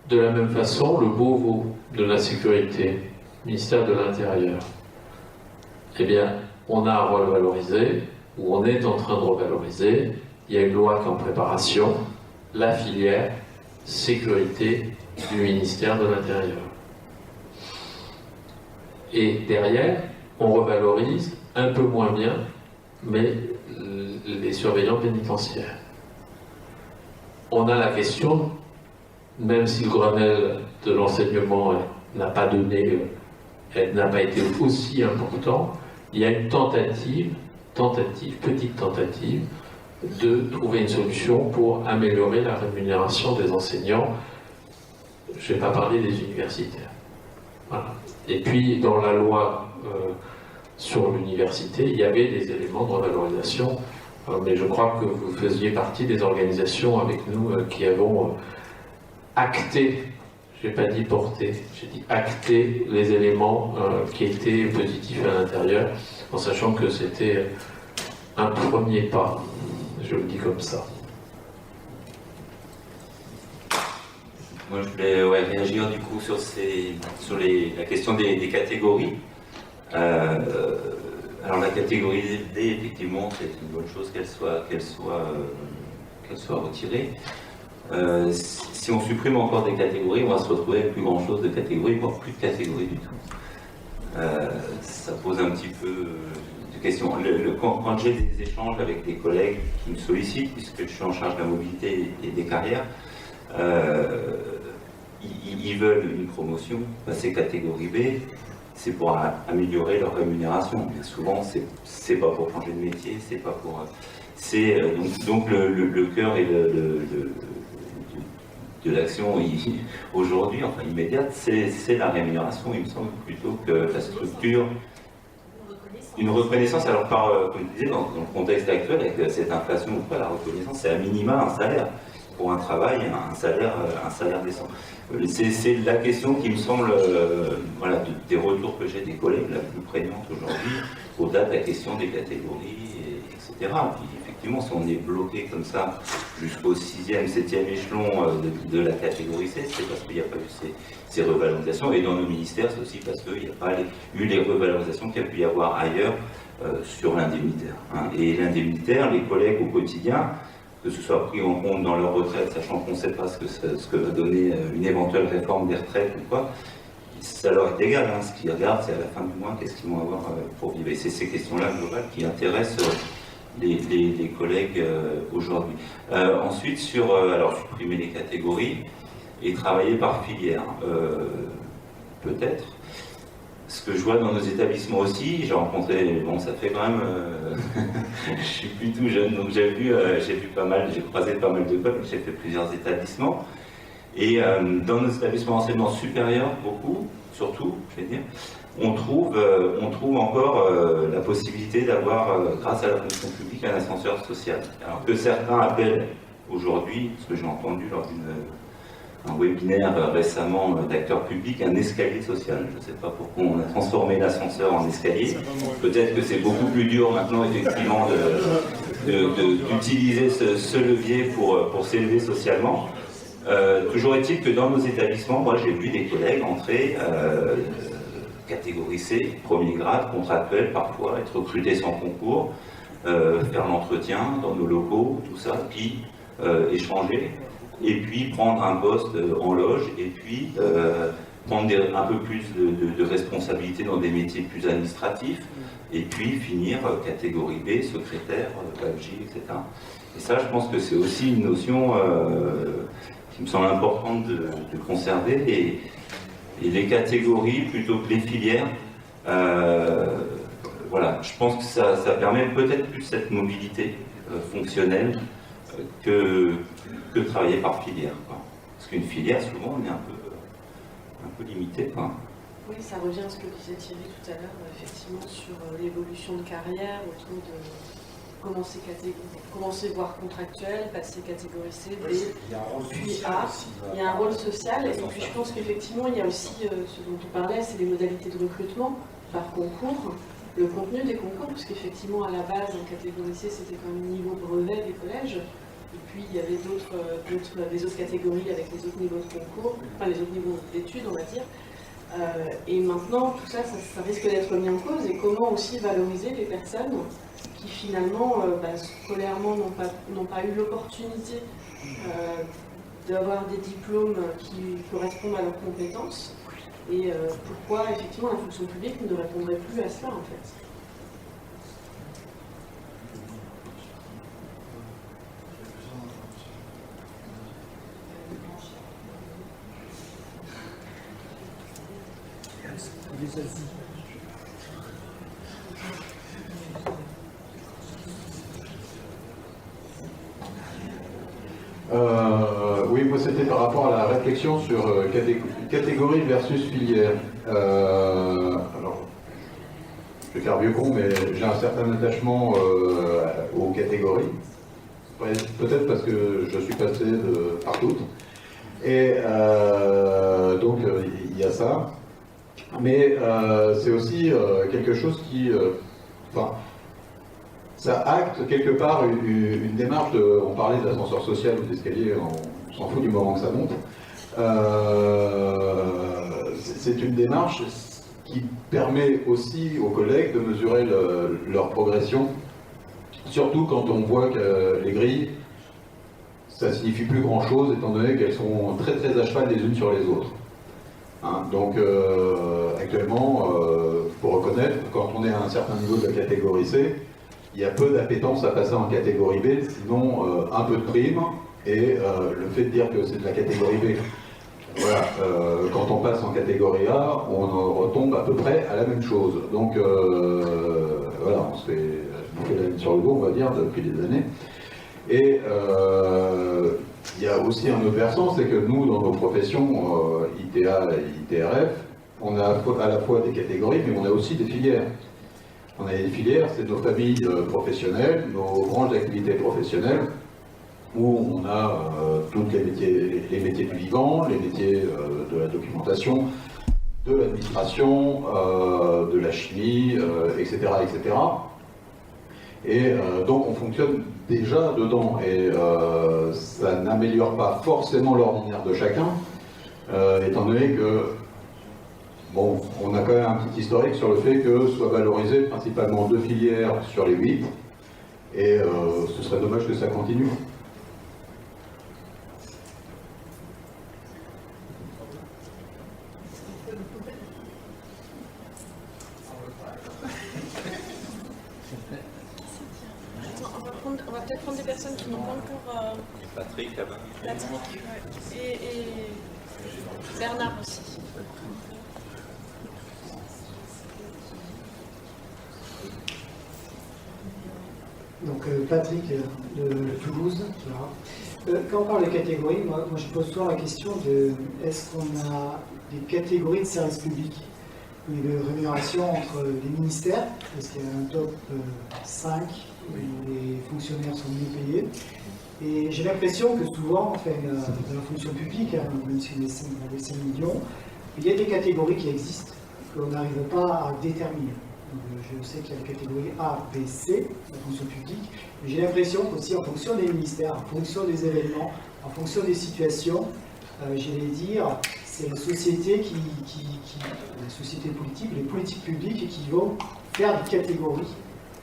De la même façon, le Beauvau de la sécurité, ministère de l'Intérieur, eh bien, on a revalorisé, ou on est en train de revaloriser, il y a une loi qui est en préparation, la filière sécurité du ministère de l'Intérieur. Et derrière, on revalorise un peu moins bien, mais les surveillants pénitentiaires. On a la question, même si le Grenelle de l'enseignement n'a pas donné, n'a pas été aussi important, il y a une petite tentative, de trouver une solution pour améliorer la rémunération des enseignants. Je ne vais pas parler des universitaires. Voilà. Et puis, dans la loi sur l'université, il y avait des éléments de revalorisation, mais je crois que vous faisiez partie des organisations avec nous qui avons acté, je n'ai pas dit porté, j'ai dit acté les éléments qui étaient positifs à l'intérieur, en sachant que c'était un premier pas, je le dis comme ça. Moi, je voulais réagir du coup sur la question des catégories. Alors la catégorie D, effectivement, c'est une bonne chose qu'elle soit retirée. Si on supprime encore des catégories, on va se retrouver avec plus grand chose de catégories, voire plus de catégories du tout. Ça pose un petit peu de questions. Quand j'ai des échanges avec des collègues qui me sollicitent, puisque je suis en charge de la mobilité et des carrières, ils veulent une promotion, passer catégorie B, c'est pour améliorer leur rémunération. Bien souvent, c'est pas pour changer de métier, c'est pas pour. C'est donc le cœur et de l'action aujourd'hui, enfin immédiate, c'est la rémunération, il me semble, plutôt que la structure. Une reconnaissance, alors comme je disais, dans le contexte actuel, avec cette inflation ou pas, la reconnaissance, c'est à minima un salaire. Pour un travail, un salaire décent. C'est la question qui me semble, des retours que j'ai des collègues, la plus prégnante aujourd'hui, au-delà de la question des catégories, etc. Puis effectivement, si on est bloqué comme ça jusqu'au 6e, 7e échelon de la catégorie C, c'est parce qu'il n'y a pas eu ces revalorisations. Et dans nos ministères, c'est aussi parce qu'il n'y a pas eu les revalorisations qu'il y a pu y avoir ailleurs sur l'indemnitaire. Et l'indemnitaire, les collègues au quotidien, que ce soit pris en compte dans leur retraite, sachant qu'on ne sait pas ce que va donner une éventuelle réforme des retraites ou quoi, ça leur est égal. Ce qu'ils regardent, c'est à la fin du mois, qu'est-ce qu'ils vont avoir pour vivre. Et c'est ces questions-là globales qui intéressent les collègues aujourd'hui. Ensuite, alors supprimer les catégories et travailler par filière, peut-être. ce que je vois dans nos établissements aussi, j'ai rencontré, bon ça fait quand même, je suis plus tout jeune, donc j'ai vu pas mal, j'ai croisé pas mal de collègues, j'ai fait plusieurs établissements. Et dans nos établissements d'enseignement supérieur, beaucoup, surtout, je vais dire, on trouve encore la possibilité d'avoir, grâce à la fonction publique, un ascenseur social. Alors que certains appellent aujourd'hui, ce que j'ai entendu lors d'un webinaire récemment d'acteurs publics, un escalier social. Je ne sais pas pourquoi on a transformé l'ascenseur en escalier. Peut-être que c'est beaucoup plus dur maintenant, effectivement, d'utiliser ce levier pour s'élever socialement. Toujours est-il que dans nos établissements, moi j'ai vu des collègues entrer catégorie C, premier grade, contractuel parfois, être recrutés sans concours, faire l'entretien dans nos locaux, tout ça, puis échanger, et puis prendre un poste en loge, et puis prendre un peu plus de responsabilités dans des métiers plus administratifs, et puis finir catégorie B, secrétaire, PAFJ, etc. Et ça, je pense que c'est aussi une notion qui me semble importante de conserver, et les catégories plutôt que les filières, voilà, je pense que ça permet peut-être plus cette mobilité fonctionnelle que travailler par filière, quoi. Parce qu'une filière, souvent, on est un peu limité, quoi. Oui, ça revient à ce que disait Thierry tout à l'heure, effectivement, sur l'évolution de carrière, autour de commencer voire contractuel, passer catégorie C, B, puis A. Il y a un rôle social, et puis je pense qu'effectivement, il y a aussi ce dont on parlait, c'est les modalités de recrutement par concours, le contenu des concours, parce qu'effectivement, à la base, en catégorie C, c'était quand même niveau brevet des collèges. Et puis il y avait des autres catégories avec les autres niveaux de concours, enfin les autres niveaux d'études, on va dire. Et maintenant, tout ça, ça risque d'être mis en cause. Et comment aussi valoriser les personnes qui finalement, scolairement, n'ont pas eu l'opportunité d'avoir des diplômes qui correspondent à leurs compétences. Et pourquoi, effectivement, la fonction publique ne répondrait plus à cela, en fait. Oui, moi c'était par rapport à la réflexion sur catégorie versus filière. Alors, je vais faire vieux con, mais j'ai un certain attachement aux catégories. Peut-être parce que je suis passé par toutes. Et donc il y a ça. Mais c'est aussi quelque chose qui... ça acte quelque part une démarche de... On parlait de l'ascenseur social ou d'escalier, on s'en fout du moment que ça monte. C'est une démarche qui permet aussi aux collègues de mesurer leur progression, surtout quand on voit que les grilles, ça ne signifie plus grand-chose, étant donné qu'elles sont très très à cheval les unes sur les autres. Hein, donc actuellement, il faut reconnaître que quand on est à un certain niveau de la catégorie C, il y a peu d'appétence à passer en catégorie B, sinon un peu de prime, et le fait de dire que c'est de la catégorie B, voilà, quand on passe en catégorie A, on retombe à peu près à la même chose. Donc voilà, on se fait bouffer la ligne sur le dos, on va dire, depuis des années. Et il y a aussi un autre versant, c'est que nous, dans nos professions, ITA et ITRF, on a à la fois des catégories, mais on a aussi des filières. On a des filières, c'est nos familles professionnelles, nos branches d'activité professionnelles, où on a tous les métiers du vivant, les métiers de la documentation, de l'administration, de la chimie, etc., etc. Et donc on fonctionne déjà dedans, et ça n'améliore pas forcément l'ordinaire de chacun, étant donné que, bon, on a quand même un petit historique sur le fait que soient valorisées principalement 2 filières sur les 8, et ce serait dommage que ça continue. On va peut-être prendre des personnes qui n'ont pas encore... Patrick, là-bas. Patrick, ouais. Et Bernard aussi. Donc Patrick de Toulouse. Voilà. Quand on parle de catégories, moi je pose souvent la question de est-ce qu'on a des catégories de services publics ou de rémunération entre les ministères, parce qu'il y a un top 5 où les fonctionnaires sont mieux payés. Et j'ai l'impression que souvent, enfin, dans la fonction publique, hein, même si on est 5 millions, il y a des catégories qui existent qu'on n'arrive pas à déterminer. Je sais qu'il y a les catégories A, B, C, la fonction publique, mais j'ai l'impression qu'aussi en fonction des ministères, en fonction des événements, en fonction des situations, j'allais dire, c'est la société la société politique, les politiques publiques qui vont faire des catégories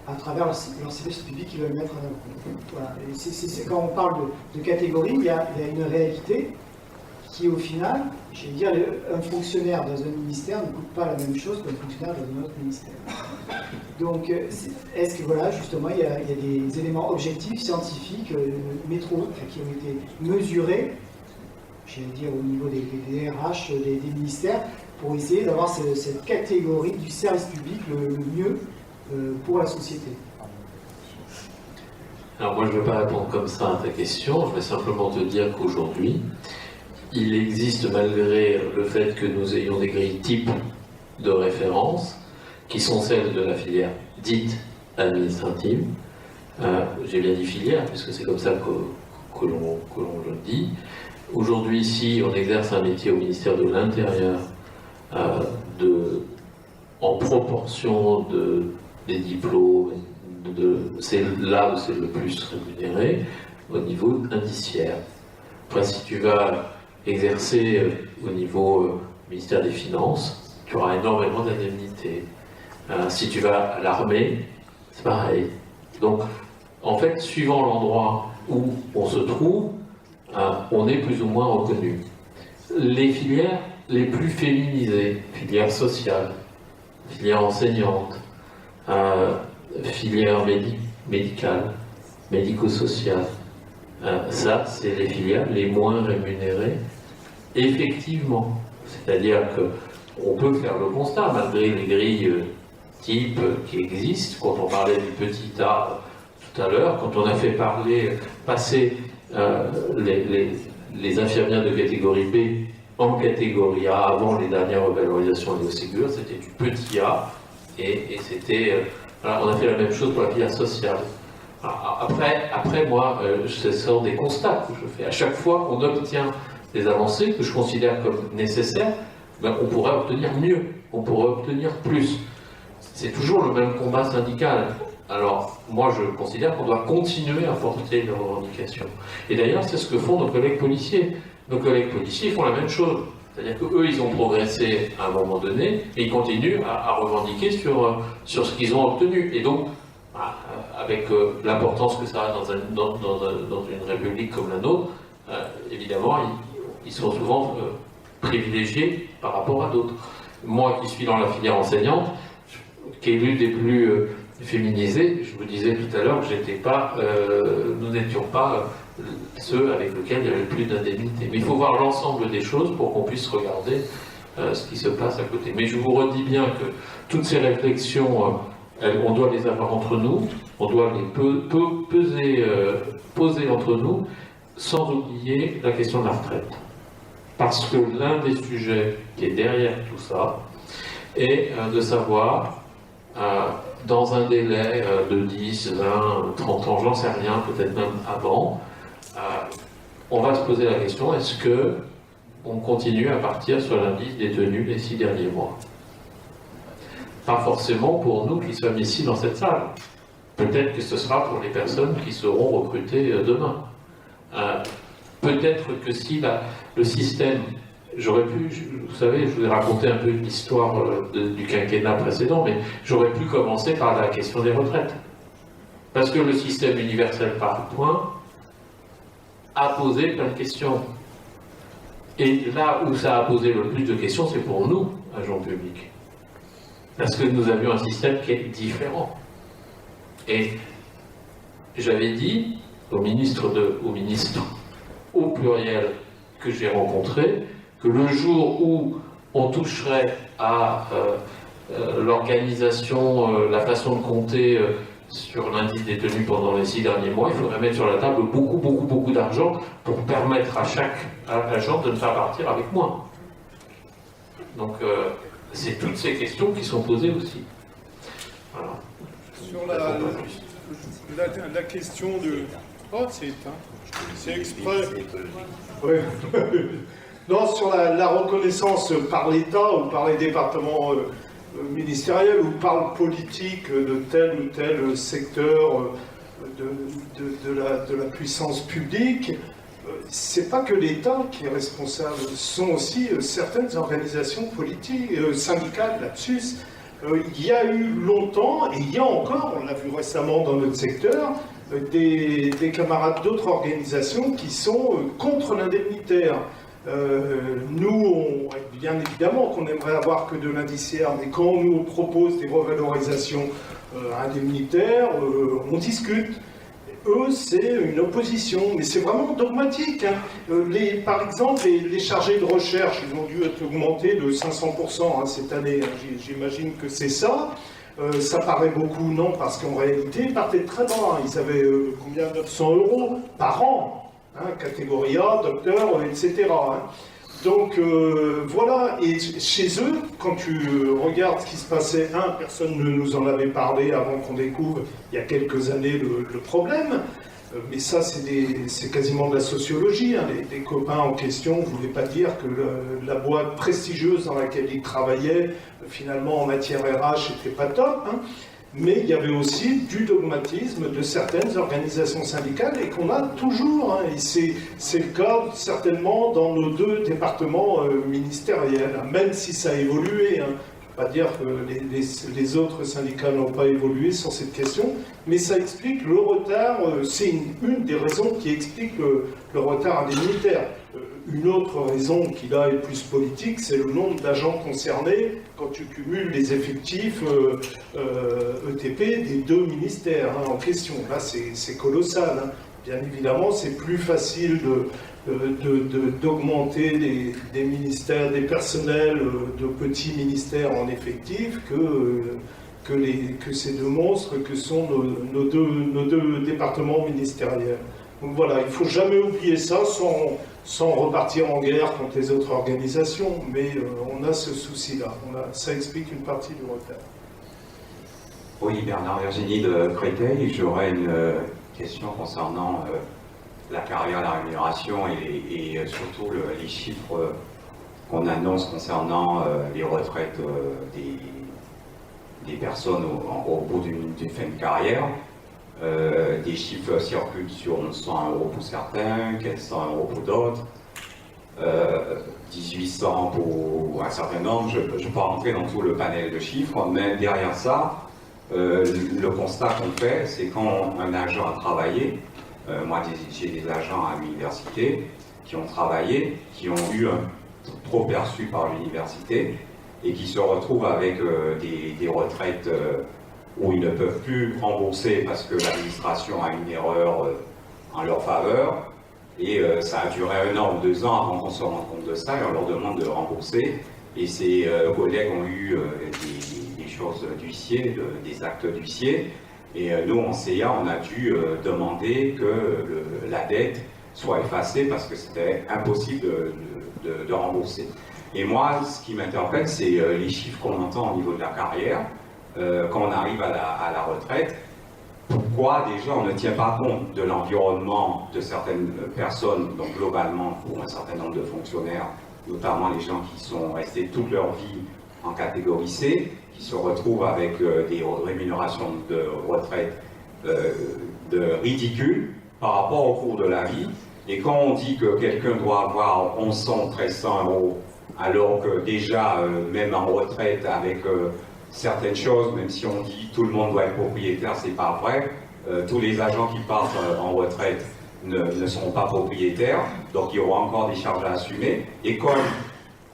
à travers leur service public qu'ils veulent mettre en œuvre. Voilà. Et quand on parle de catégories, il y a une réalité qui, au final, j'allais dire, un fonctionnaire dans un ministère ne coûte pas la même chose qu'un fonctionnaire dans un autre ministère. Donc, est-ce que, voilà, justement, il y a des éléments objectifs, scientifiques, métro, qui ont été mesurés, j'allais dire, au niveau des RH, des ministères, pour essayer d'avoir cette catégorie du service public le mieux pour la société? Alors moi je ne vais pas répondre comme ça à ta question, je vais simplement te dire qu'aujourd'hui, il existe malgré le fait que nous ayons des grilles types de référence, qui sont celles de la filière dite administrative, j'ai bien dit filière, puisque c'est comme ça que l'on le dit. Aujourd'hui ici, on exerce un métier au ministère de l'Intérieur en proportion des diplômes, c'est là où c'est le plus rémunéré, au niveau indiciaire. Après, si tu vas exercer au niveau ministère des Finances, tu auras énormément d'indemnités. Si tu vas à l'armée, c'est pareil. Donc, en fait, suivant l'endroit où on se trouve, on est plus ou moins reconnu. Les filières les plus féminisées, filière sociale, filière enseignante, filière médicale, médico-sociale, ça, c'est les filières les moins rémunérées, effectivement. C'est-à-dire qu'on peut faire le constat, malgré les grilles types qui existent, quand on parlait du petit A tout à l'heure, quand on a fait passer les infirmières de catégorie B en catégorie A avant les dernières revalorisations liées au Ségur, c'était du petit A, et c'était... on a fait la même chose pour la filière sociale. Après moi, ce sont des constats que je fais. À chaque fois qu'on obtient des avancées que je considère comme nécessaires, on pourrait obtenir mieux, on pourrait obtenir plus. C'est toujours le même combat syndical. Alors, moi, je considère qu'on doit continuer à porter les revendications. Et d'ailleurs, c'est ce que font nos collègues policiers. Nos collègues policiers font la même chose. C'est-à-dire qu'eux, ils ont progressé à un moment donné, et ils continuent à revendiquer sur ce qu'ils ont obtenu. Et donc, avec l'importance que ça a dans une république comme la nôtre, évidemment, ils sont souvent privilégiés par rapport à d'autres. Moi, qui suis dans la filière enseignante, qui est l'une des plus féminisées, je vous disais tout à l'heure que nous n'étions pas ceux avec lesquels il y avait le plus d'indemnités. Mais il faut voir l'ensemble des choses pour qu'on puisse regarder ce qui se passe à côté. Mais je vous redis bien que toutes ces réflexions, on doit les avoir entre nous, on doit les poser entre nous, sans oublier la question de la retraite. Parce que l'un des sujets qui est derrière tout ça est de savoir, dans un délai de 10, 20, 30 ans, j'en sais rien, peut-être même avant, on va se poser la question, est-ce qu'on continue à partir sur l'indice détenu les 6 derniers mois? Pas forcément pour nous qui sommes ici dans cette salle. Peut-être que ce sera pour les personnes qui seront recrutées demain. Peut-être que si le système... J'aurais pu, vous savez, je vous ai raconté un peu l'histoire du quinquennat précédent, mais j'aurais pu commencer par la question des retraites. Parce que le système universel par points a posé plein de questions. Et là où ça a posé le plus de questions, c'est pour nous, agents publics. Parce que nous avions un système qui est différent. Et j'avais dit au ministre au pluriel que j'ai rencontré, que le jour où on toucherait à l'organisation, la façon de compter sur l'indice détenu pendant les 6 derniers mois, il faudrait mettre sur la table beaucoup d'argent pour permettre à chaque agent de ne pas partir avec moins. Donc, c'est toutes ces questions qui sont posées aussi. Voilà. Sur la question de... Oh, c'est éteint. C'est exprès. Oui. Non, sur la reconnaissance par l'État ou par les départements ministériels ou par le politique de tel ou tel secteur de la puissance publique, c'est pas que l'État qui est responsable, ce sont aussi certaines organisations politiques, syndicales, lapsus. Il y a eu longtemps, et il y a encore, on l'a vu récemment dans notre secteur, des camarades d'autres organisations qui sont contre l'indemnitaire. Nous, bien évidemment qu'on aimerait avoir que de l'indiciaire, mais quand on nous propose des revalorisations indemnitaires, on discute. Eux, c'est une opposition, mais c'est vraiment dogmatique. Hein. Par exemple, les chargés de recherche, ils ont dû être augmentés de 500% cette année. Hein. J'imagine que c'est ça. Ça paraît beaucoup, non, parce qu'en réalité, ils partaient très bas. Ils avaient combien, 900 € par an, hein, catégorie A, docteur, etc. Hein. Donc voilà, et chez eux, quand tu regardes ce qui se passait, personne ne nous en avait parlé avant qu'on découvre il y a quelques années le problème, mais ça c'est quasiment de la sociologie, hein. Les copains en question ne voulaient pas dire que la boîte prestigieuse dans laquelle ils travaillaient, finalement en matière RH, n'était pas top, hein. Mais il y avait aussi du dogmatisme de certaines organisations syndicales et qu'on a toujours, hein, et c'est le cas certainement dans nos 2 départements ministériels, hein, même si ça a évolué. Hein. Je ne veux pas dire que les autres syndicats n'ont pas évolué sur cette question, mais ça explique le retard, c'est une des raisons qui explique le retard indemnitaire. Une autre raison qui là est plus politique, c'est le nombre d'agents concernés quand tu cumules les effectifs ETP des 2 ministères en question. Là, c'est colossal. Hein. Bien évidemment, c'est plus facile d'augmenter des ministères, des personnels de petits ministères en effectif que ces 2 monstres que sont nos deux départements ministériels. Donc voilà, il ne faut jamais oublier ça sans repartir en guerre contre les autres organisations, mais on a ce souci-là. Ça explique une partie du retard. Oui, Bernard Virginie de Créteil, j'aurais une question concernant la carrière, la rémunération et surtout les chiffres qu'on annonce concernant les retraites des personnes au bout d'une fin de carrière. Des chiffres circulent sur 100 € pour certains, 400 € pour d'autres, 1800 pour un certain nombre. Je ne vais pas rentrer dans tout le panel de chiffres, mais derrière ça, le constat qu'on fait, c'est quand un agent a travaillé, moi j'ai des agents à l'université qui ont travaillé, qui ont eu trop perçu par l'université et qui se retrouvent avec des retraites où ils ne peuvent plus rembourser parce que l'administration a une erreur en leur faveur. Et ça a duré 1 an ou 2 ans avant qu'on se rende compte de ça et on leur demande de rembourser. Et ces collègues ont eu des choses d'huissier, des actes d'huissier. Et nous, en CIA, on a dû demander que la dette soit effacée parce que c'était impossible de rembourser. Et moi, ce qui m'interpelle, c'est les chiffres qu'on entend au niveau de la carrière. Quand on arrive à la retraite, pourquoi déjà on ne tient pas compte de l'environnement de certaines personnes, donc globalement pour un certain nombre de fonctionnaires, notamment les gens qui sont restés toute leur vie en catégorie C, qui se retrouvent avec des rémunérations de retraite ridicules par rapport au cours de la vie. Et quand on dit que quelqu'un doit avoir 1100, 1300 € alors que déjà, même en retraite avec certaines choses, même si on dit tout le monde doit être propriétaire, c'est pas vrai. Tous les agents qui partent en retraite ne seront pas propriétaires, donc il y aura encore des charges à assumer. Et comme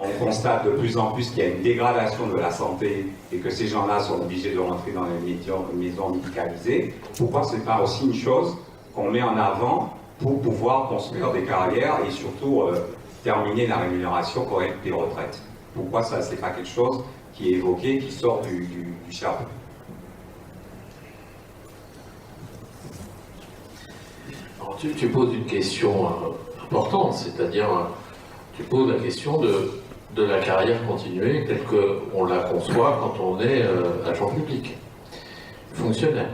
on constate de plus en plus qu'il y a une dégradation de la santé et que ces gens-là sont obligés de rentrer dans les maisons médicalisées, pourquoi ce n'est pas aussi une chose qu'on met en avant pour pouvoir construire des carrières et surtout terminer la rémunération correcte des retraites? Pourquoi ça, c'est pas quelque chose qui est évoqué, qui sort du chapeau? Alors, tu poses une question importante, c'est-à-dire tu poses la question de la carrière continuée telle qu'on la conçoit quand on est agent public, fonctionnaire.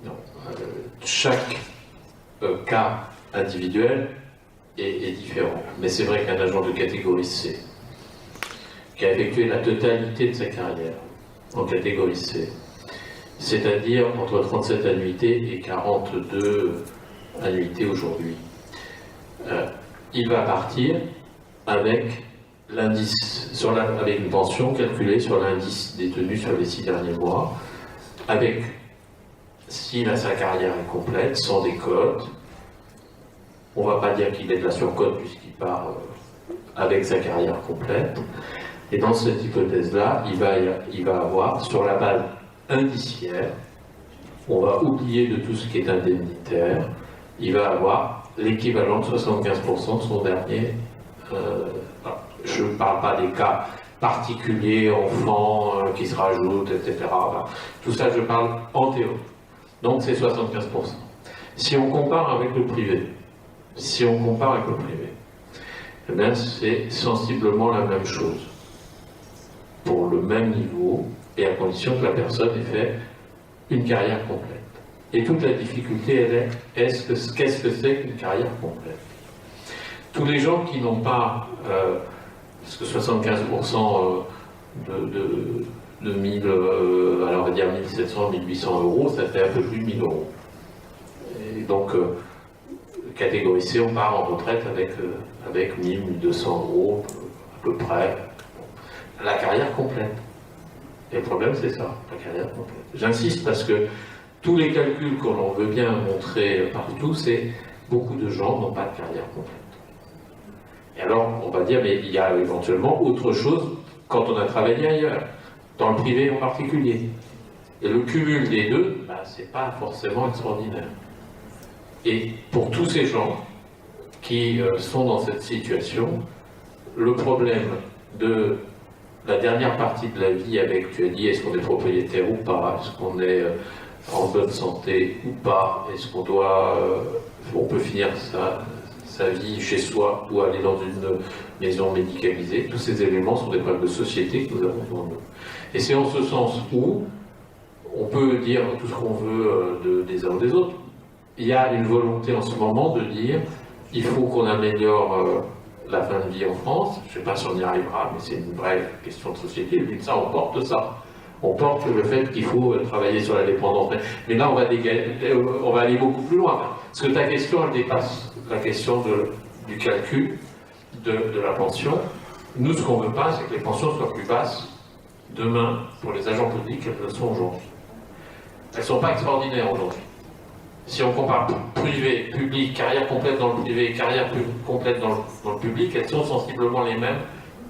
Non, chaque cas individuel est différent. Mais c'est vrai qu'un agent de catégorie C, qui a effectué la totalité de sa carrière en catégorie C, c'est-à-dire entre 37 annuités et 42 annuités aujourd'hui, il va partir avec l'indice, avec une pension calculée sur l'indice détenu sur les 6 derniers mois, avec, s'il a sa carrière incomplète, sans décote. On ne va pas dire qu'il est de la surcote puisqu'il part avec sa carrière complète. Et dans cette hypothèse-là, il va avoir, sur la base indiciaire, on va oublier de tout ce qui est indemnitaire, il va avoir l'équivalent de 75% de son dernier. Je ne parle pas des cas particuliers, enfants qui se rajoutent, etc. Tout ça, je parle en théorie. Donc c'est 75%. Si on compare avec le privé, eh bien c'est sensiblement la même chose, pour le même niveau, et à condition que la personne ait fait une carrière complète. Et toute la difficulté, elle est, qu'est-ce que c'est qu'une carrière complète? Tous les gens qui n'ont pas, parce que 75% de 1000, alors on va dire 1700, 1800 euros, ça fait un peu plus de 1000 euros. Et donc, catégorie C, on part en retraite avec 1000, 1200 euros, à peu près. La carrière complète. Et le problème, c'est ça, la carrière complète. J'insiste parce que tous les calculs que l'on veut bien montrer partout, c'est beaucoup de gens n'ont pas de carrière complète. Et alors, on va dire, mais il y a éventuellement autre chose quand on a travaillé ailleurs, dans le privé en particulier. Et le cumul des deux, c'est pas forcément extraordinaire. Et pour tous ces gens qui sont dans cette situation, le problème de la dernière partie de la vie avec, tu as dit, est-ce qu'on est propriétaire ou pas, est-ce qu'on est en bonne santé ou pas, est-ce qu'on on peut finir sa vie chez soi ou aller dans une maison médicalisée, tous ces éléments sont des problèmes de société que nous avons devant nous. Et c'est en ce sens où on peut dire tout ce qu'on veut des uns ou des autres. Il y a une volonté en ce moment de dire il faut qu'on améliore la fin de vie en France. Je ne sais pas si on y arrivera, mais c'est une vraie question de société. Et ça, on porte ça. On porte le fait qu'il faut travailler sur la dépendance. Mais là, on va aller beaucoup plus loin. Parce que ta question, elle dépasse la question du calcul de la pension. Nous, ce qu'on ne veut pas, c'est que les pensions soient plus basses demain pour les agents publics qu'elles le sont aujourd'hui. Elles ne sont pas extraordinaires aujourd'hui. Si on compare privé, public, carrière complète dans le privé, carrière complète dans le public, elles sont sensiblement les mêmes,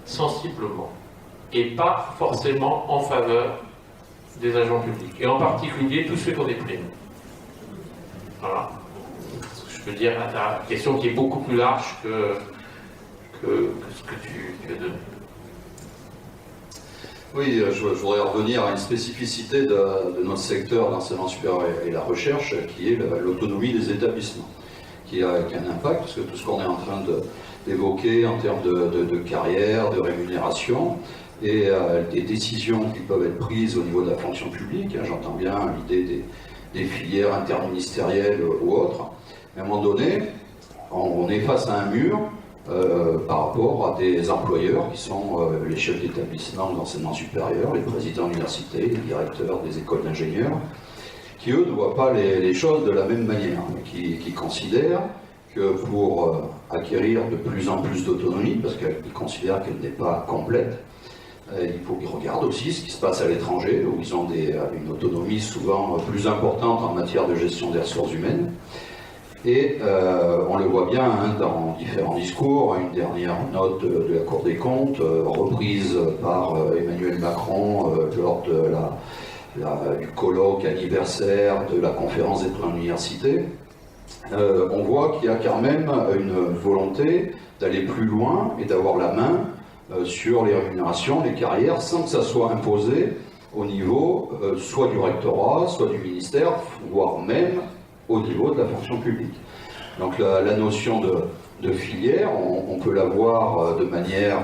sensiblement. Et pas forcément en faveur des agents publics. Et en particulier, tous ceux qui ont des primes. Voilà. Je peux dire à ta question qui est beaucoup plus large que ce que tu as donné. Oui, je voudrais revenir à une spécificité de notre secteur d'enseignement supérieur et la recherche, qui est l'autonomie des établissements, qui a un impact, parce que tout ce qu'on est en train d'évoquer en termes de carrière, de rémunération, et des décisions qui peuvent être prises au niveau de la fonction publique, j'entends bien l'idée des filières interministérielles ou autres, mais à un moment donné, on est face à un mur, par rapport à des employeurs qui sont les chefs d'établissement d'enseignement supérieur, les présidents d'université, les directeurs des écoles d'ingénieurs, qui eux ne voient pas les choses de la même manière, qui considèrent que pour acquérir de plus en plus d'autonomie, parce qu'ils considèrent qu'elle n'est pas complète, il faut qu'ils regardent aussi ce qui se passe à l'étranger, où ils ont une autonomie souvent plus importante en matière de gestion des ressources humaines. Et on le voit bien dans différents discours, une dernière note de la Cour des comptes, reprise par Emmanuel Macron lors du colloque anniversaire de la conférence des présidents d'université. On voit qu'il y a quand même une volonté d'aller plus loin et d'avoir la main sur les rémunérations, les carrières, sans que ça soit imposé au niveau soit du rectorat, soit du ministère, voire même au niveau de la fonction publique. Donc la notion de filière, on peut la voir de manière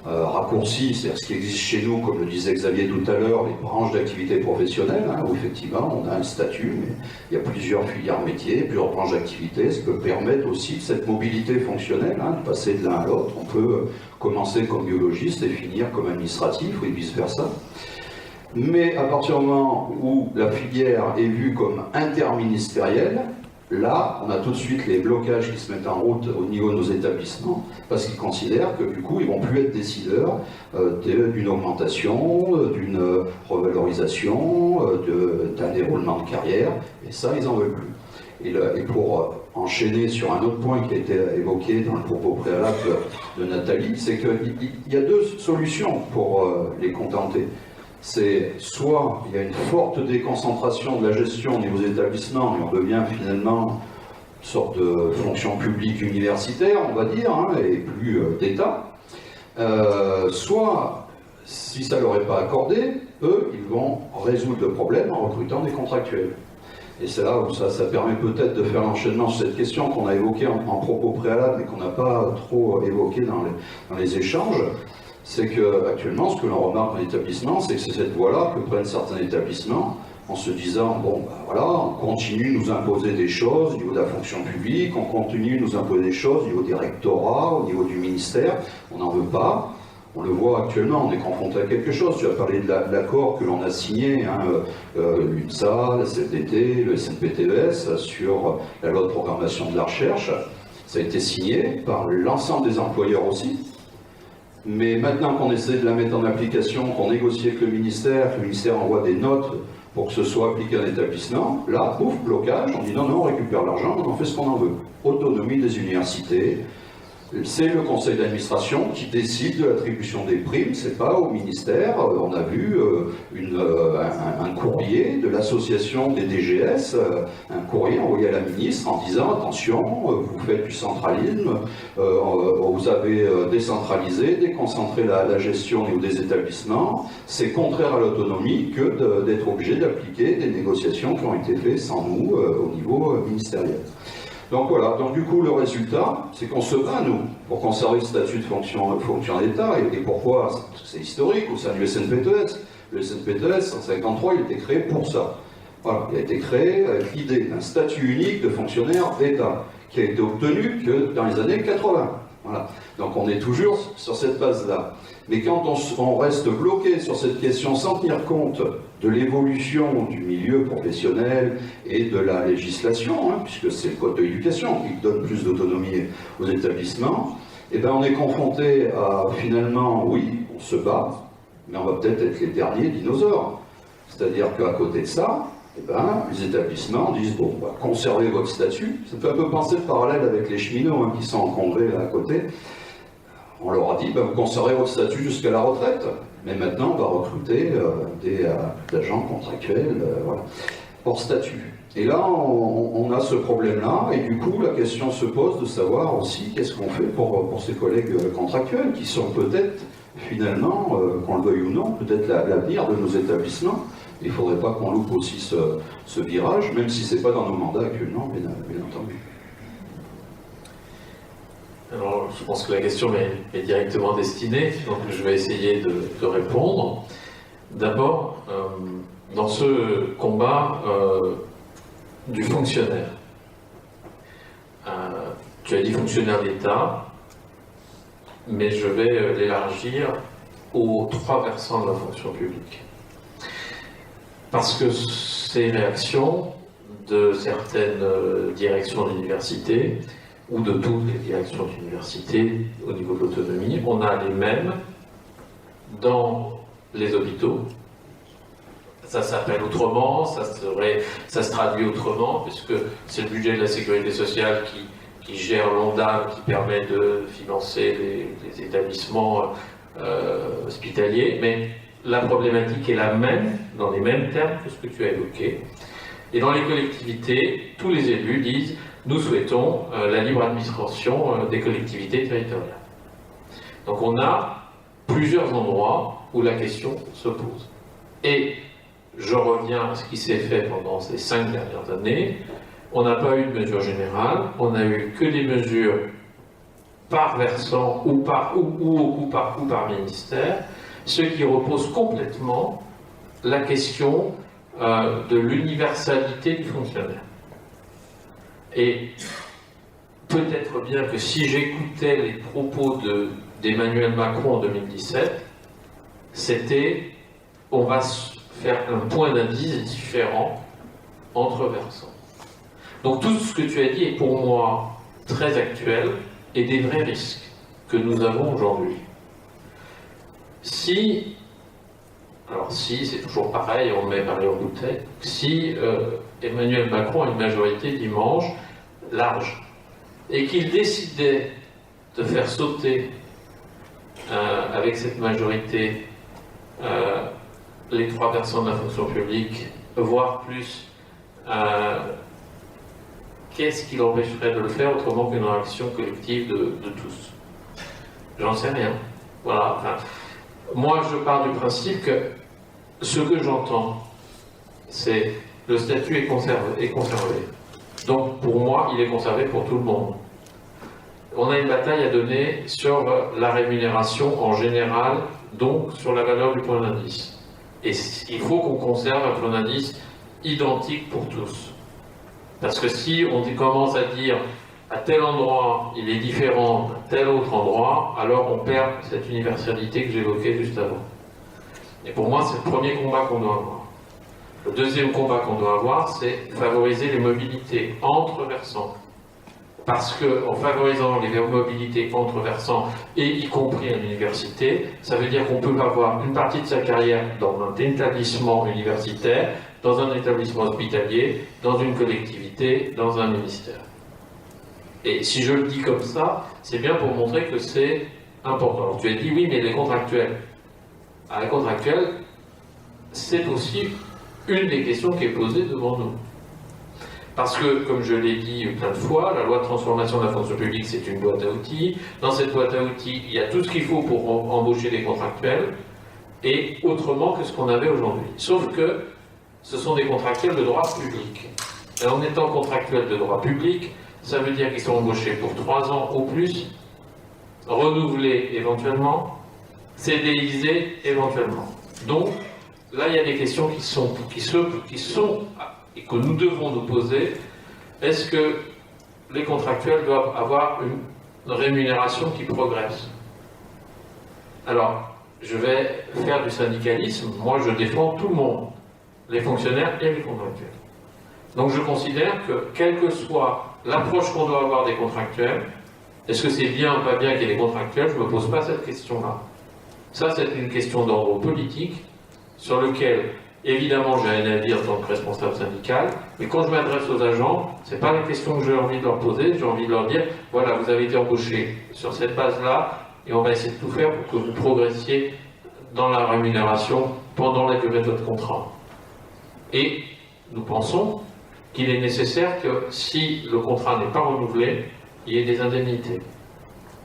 raccourcie, c'est-à-dire ce qui existe chez nous, comme le disait Xavier tout à l'heure, les branches d'activité professionnelle, hein, où effectivement on a un statut, mais il y a plusieurs filières métiers, plusieurs branches d'activité, ce qui peut permettre aussi cette mobilité fonctionnelle, hein, de passer de l'un à l'autre. On peut commencer comme biologiste et finir comme administratif, ou vice-versa. Mais à partir du moment où la filière est vue comme interministérielle, là, on a tout de suite les blocages qui se mettent en route au niveau de nos établissements, parce qu'ils considèrent que du coup, ils ne vont plus être décideurs d'une augmentation, d'une revalorisation, d'un déroulement de carrière, et ça, ils n'en veulent plus. Et pour enchaîner sur un autre point qui a été évoqué dans le propos préalable de Nathalie, c'est qu'il y a deux solutions pour les contenter. C'est soit il y a une forte déconcentration de la gestion au niveau des établissements et on devient finalement une sorte de fonction publique universitaire, on va dire, hein, et plus d'État, soit, si ça ne leur est pas accordé, eux, ils vont résoudre le problème en recrutant des contractuels. Et c'est là où ça permet peut-être de faire l'enchaînement sur cette question qu'on a évoquée en propos préalable et qu'on n'a pas trop évoquée dans les échanges. C'est qu'actuellement, ce que l'on remarque dans l'établissement, c'est que c'est cette voie-là que prennent certains établissements en se disant, bon, ben voilà, on continue de nous imposer des choses au niveau de la fonction publique, on continue de nous imposer des choses au niveau des rectorats, au niveau du ministère, on n'en veut pas. On le voit actuellement, on est confronté à quelque chose. Tu as parlé de l'accord que l'on a signé, hein, l'UNSA, la CFDT, le SNPTES, sur la loi de programmation de la recherche. Ça a été signé par l'ensemble des employeurs aussi. Mais maintenant qu'on essaie de la mettre en application, qu'on négocie avec le ministère, que le ministère envoie des notes pour que ce soit appliqué à l'établissement, là, pouf, blocage, on dit non, on récupère l'argent, on en fait ce qu'on en veut. Autonomie des universités, c'est le conseil d'administration qui décide de l'attribution des primes, c'est pas au ministère. On a vu un courrier de l'association des DGS, un courrier envoyé à la ministre en disant attention, vous faites du centralisme, vous avez décentralisé, déconcentré la gestion au niveau des établissements, c'est contraire à l'autonomie que d'être obligé d'appliquer des négociations qui ont été faites sans nous au niveau ministériel. Donc voilà, donc du coup le résultat, c'est qu'on se bat, nous, pour conserver le statut de fonction d'État. Et pourquoi? C'est historique au sein du SNPTES. Le SNPTES, en 1953, il a été créé pour ça. Voilà, il a été créé avec l'idée d'un statut unique de fonctionnaire d'État, qui a été obtenu que dans les années 80. Voilà. Donc on est toujours sur cette base-là. Mais quand on reste bloqué sur cette question sans tenir compte de l'évolution du milieu professionnel et de la législation, hein, puisque c'est le code de l'éducation qui donne plus d'autonomie aux établissements, eh ben on est confronté à finalement, oui, on se bat, mais on va peut-être être les derniers dinosaures. C'est-à-dire qu'à côté de ça, eh ben, les établissements disent, bon, on va conserver votre statut. Ça fait un peu penser le parallèle avec les cheminots hein, qui sont en congrès là à côté. On leur a dit, ben, vous conservez votre statut jusqu'à la retraite, mais maintenant on va recruter des agents contractuels voilà, hors statut. Et là, on a ce problème-là, et du coup, la question se pose de savoir aussi qu'est-ce qu'on fait pour ces collègues contractuels, qui sont peut-être, finalement, qu'on le veuille ou non, peut-être l'avenir de nos établissements. Il ne faudrait pas qu'on loupe aussi ce virage, même si ce n'est pas dans nos mandats actuellement, bien entendu. Alors, je pense que la question est directement destinée, donc je vais essayer de répondre. D'abord, dans ce combat du fonctionnaire, tu as dit fonctionnaire d'État, mais je vais l'élargir aux 3 versants de la fonction publique. Parce que ces réactions de certaines directions d'université, ou de toutes les directions d'université au niveau de l'autonomie, on a les mêmes dans les hôpitaux. Ça s'appelle autrement, ça se traduit autrement, puisque c'est le budget de la sécurité sociale qui gère l'ONDAM, qui permet de financer les établissements hospitaliers, mais la problématique est la même, dans les mêmes termes que ce que tu as évoqué. Et dans les collectivités, tous les élus disent nous souhaitons la libre administration des collectivités territoriales. Donc on a plusieurs endroits où la question se pose. Et je reviens à ce qui s'est fait pendant ces 5 dernières années. on n'a pas eu de mesure générale, on n'a eu que des mesures par versant ou au coup par ministère, ce qui repose complètement la question de l'universalité du fonctionnaire. Et peut-être bien que si j'écoutais les propos d'Emmanuel Macron en 2017, c'était on va faire un point d'indice différent entre versants. Donc tout ce que tu as dit est pour moi très actuel et des vrais risques que nous avons aujourd'hui. Si, c'est toujours pareil, on met Paris en bouteille, si Emmanuel Macron a une majorité dimanche large et qu'il décidait de faire sauter avec cette majorité les 3 versants de la fonction publique, voire plus, qu'est-ce qui l'empêcherait de le faire autrement qu'une réaction collective de tous? J'en sais rien. Voilà. Enfin, moi, je pars du principe que ce que j'entends, c'est le statut est conservé. Donc, pour moi, il est conservé pour tout le monde. On a une bataille à donner sur la rémunération en général, donc sur la valeur du point d'indice. Et il faut qu'on conserve un point d'indice identique pour tous. Parce que si on commence à dire à tel endroit il est différent à tel autre endroit, alors on perd cette universalité que j'évoquais juste avant. Et pour moi, c'est le premier combat qu'on doit avoir. Le deuxième combat qu'on doit avoir, c'est favoriser les mobilités entre versants. Parce qu'en favorisant les mobilités entre versants, et y compris à l'université, ça veut dire qu'on peut avoir une partie de sa carrière dans un établissement universitaire, dans un établissement hospitalier, dans une collectivité, dans un ministère. Et si je le dis comme ça, c'est bien pour montrer que c'est important. Alors tu as dit oui, mais les contractuels. Les contractuels, c'est aussi une des questions qui est posée devant nous. Parce que, comme je l'ai dit plein de fois, la loi de transformation de la fonction publique, c'est une boîte à outils. Dans cette boîte à outils, il y a tout ce qu'il faut pour embaucher des contractuels, et autrement que ce qu'on avait aujourd'hui. Sauf que ce sont des contractuels de droit public. Et en étant contractuels de droit public, ça veut dire qu'ils sont embauchés pour 3 ans ou plus, renouvelés éventuellement, CDIsés éventuellement. Donc, là, il y a des questions qui sont et que nous devons nous poser. Est-ce que les contractuels doivent avoir une rémunération qui progresse? Alors, je vais faire du syndicalisme. Moi, je défends tout le monde, les fonctionnaires et les contractuels. Donc, je considère que, quelle que soit l'approche qu'on doit avoir des contractuels, est-ce que c'est bien ou pas bien qu'il y ait des contractuels? Je ne me pose pas cette question-là. Ça, c'est une question d'ordre politique sur lequel, évidemment, j'ai un avis en tant que responsable syndical, mais quand je m'adresse aux agents, ce n'est pas la question que j'ai envie de leur poser, j'ai envie de leur dire, voilà, vous avez été embauchés sur cette base-là, et on va essayer de tout faire pour que vous progressiez dans la rémunération pendant la durée de votre contrat. Et nous pensons qu'il est nécessaire que, si le contrat n'est pas renouvelé, il y ait des indemnités.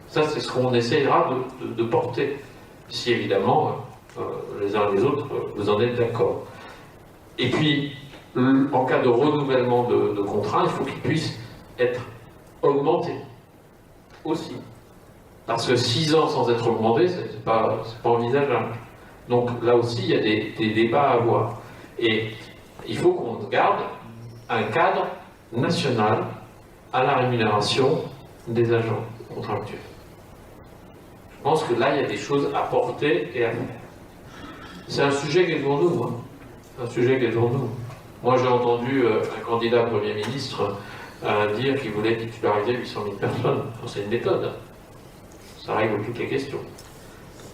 Ça, c'est ce qu'on essaiera de porter, si évidemment les uns et les autres vous en êtes d'accord. Et puis, en cas de renouvellement de contrat, il faut qu'il puisse être augmenté aussi. Parce que 6 ans sans être augmenté, c'est pas envisageable. Donc là aussi, il y a des débats à avoir. Et il faut qu'on garde un cadre national à la rémunération des agents contractuels. Je pense que là, il y a des choses à porter et à faire. C'est un sujet qui est devant nous. Un sujet qui est devant nous. Moi, j'ai entendu un candidat Premier ministre dire qu'il voulait titulariser 800 000 personnes. C'est une méthode. Ça règle toutes les questions.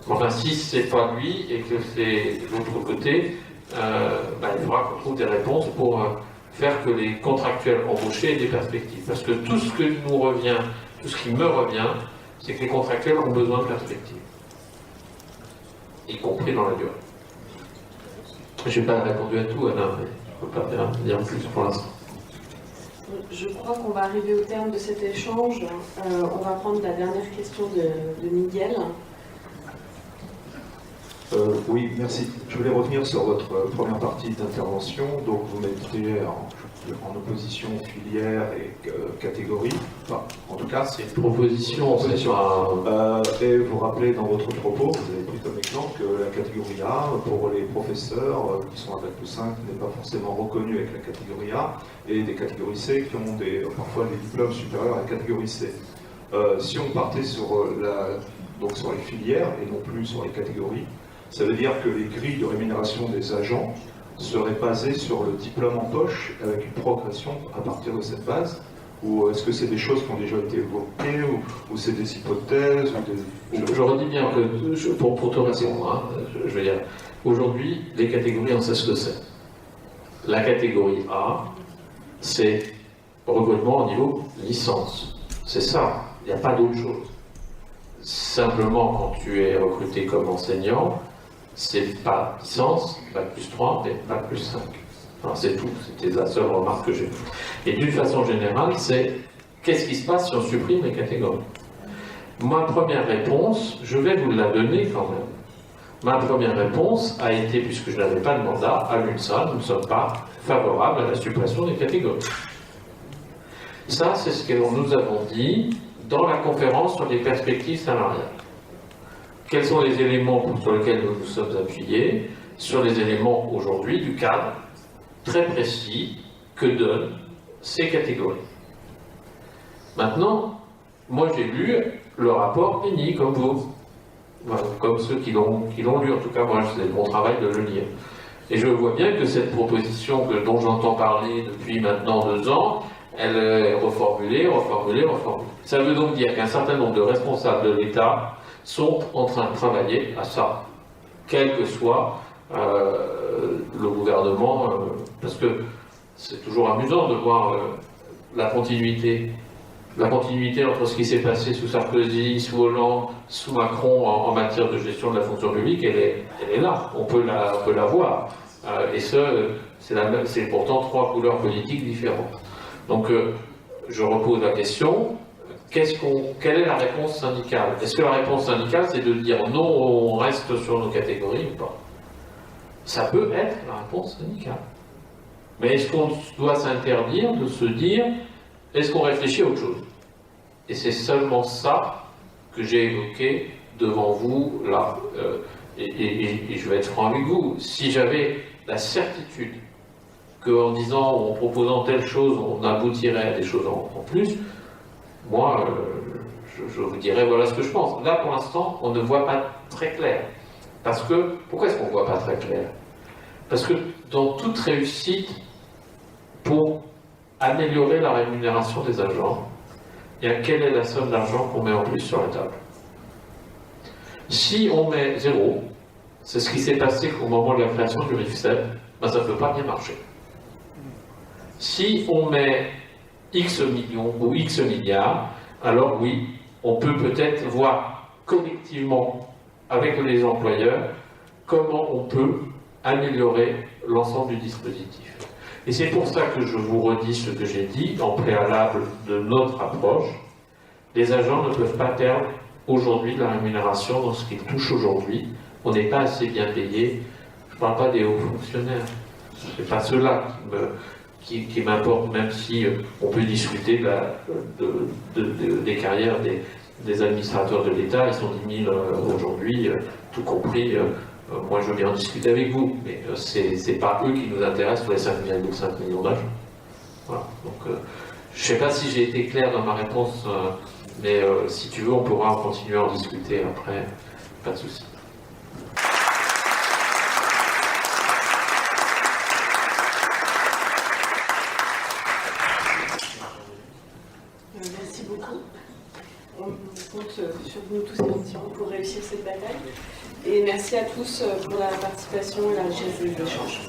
Enfin, si c'est pas lui et que c'est l'autre côté, il faudra qu'on trouve des réponses pour faire que les contractuels embauchés aient des perspectives. Parce que tout ce qui me revient, c'est que les contractuels ont besoin de perspectives. Y compris dans la durée. Je n'ai pas répondu à tout, Alain, mais je ne peux pas dire plus pour l'instant. Je crois qu'on va arriver au terme de cet échange. On va prendre la dernière question de Miguel. Oui, merci. Je voulais revenir sur votre première partie d'intervention. Donc, vous mettiez en opposition filière et catégorie. Enfin, en tout cas, c'est une proposition. Et vous rappelez dans votre propos, vous avez pris comme exemple que la catégorie A, pour les professeurs qui sont à Bac+5, n'est pas forcément reconnue avec la catégorie A, et des catégories C qui ont parfois des diplômes supérieurs à la catégorie C. Si on partait sur sur les filières et non plus sur les catégories, ça veut dire que les grilles de rémunération des agents seraient basées sur le diplôme en poche avec une progression à partir de cette base, ou est-ce que c'est des choses qui ont déjà été évoquées, ou c'est des hypothèses Je redis bien que, pour te répondre, je veux dire, aujourd'hui, les catégories, on sait ce que c'est. La catégorie A, c'est recrutement au niveau licence. C'est ça, il n'y a pas d'autre chose. Simplement, quand tu es recruté comme enseignant, c'est pas licence, Bac+3, mais Bac+5. Enfin, c'est tout, c'était la seule remarque que j'ai faite. Et d'une façon générale, c'est qu'est-ce qui se passe si on supprime les catégories? Ma première réponse, je vais vous la donner quand même. Ma première réponse a été, puisque je n'avais pas de mandat, à l'UNSA, nous ne sommes pas favorables à la suppression des catégories. Ça, c'est ce que nous avons dit dans la conférence sur les perspectives salariales. Quels sont les éléments sur lesquels nous nous sommes appuyés? Sur les éléments aujourd'hui du cadre très précis que donnent ces catégories. Maintenant, moi j'ai lu le rapport Penny, comme vous, voilà, comme ceux qui l'ont lu, en tout cas moi c'est mon travail de le lire. Et je vois bien que cette proposition dont j'entends parler depuis maintenant 2 ans, elle est reformulée. Ça veut donc dire qu'un certain nombre de responsables de l'État sont en train de travailler à ça, quel que soit le gouvernement, parce que c'est toujours amusant de voir la continuité entre ce qui s'est passé sous Sarkozy, sous Hollande, sous Macron en matière de gestion de la fonction publique, elle est là, on peut la voir. Et c'est pourtant 3 couleurs politiques différentes. Donc je repose la question, quelle est la réponse syndicale? Est-ce que la réponse syndicale, c'est de dire non, on reste sur nos catégories ou pas? Ça peut être la réponse syndicale. Mais est-ce qu'on doit s'interdire de se dire, est-ce qu'on réfléchit à autre chose? Et c'est seulement ça que j'ai évoqué devant vous là. Et je vais être franc avec vous. Si j'avais la certitude qu'en disant, en proposant telle chose, on aboutirait à des choses en plus, moi, je vous dirais voilà ce que je pense. Là, pour l'instant, on ne voit pas très clair. Parce que, pourquoi est-ce qu'on ne voit pas très clair? Parce que dans toute réussite, pour améliorer la rémunération des agents, quelle est la somme d'argent qu'on met en plus sur la table? Si on met 0, c'est ce qui s'est passé au moment de la création du RIFSEP, ça ne peut pas bien marcher. Si on met X millions ou X milliards, alors oui, on peut peut-être voir collectivement avec les employeurs comment on peut améliorer l'ensemble du dispositif. Et c'est pour ça que je vous redis ce que j'ai dit en préalable de notre approche. Les agents ne peuvent pas perdre aujourd'hui de la rémunération dans ce qu'ils touchent aujourd'hui. On n'est pas assez bien payé. Je ne parle pas des hauts fonctionnaires. Ce n'est pas ceux-là qui m'importent, même si on peut discuter des carrières des administrateurs de l'État. Ils sont 10 000 aujourd'hui, tout compris. Moi, je veux bien en discuter avec vous, mais c'est pas eux qui nous intéressent pour les 5,5 millions d'agents. Voilà. Donc, je ne sais pas si j'ai été clair dans ma réponse, mais si tu veux, on pourra continuer à en discuter après. Pas de souci. Merci beaucoup. On compte sur nous tous effectivement pour réussir cette bataille. Et merci à tous pour la participation et la richesse des échanges.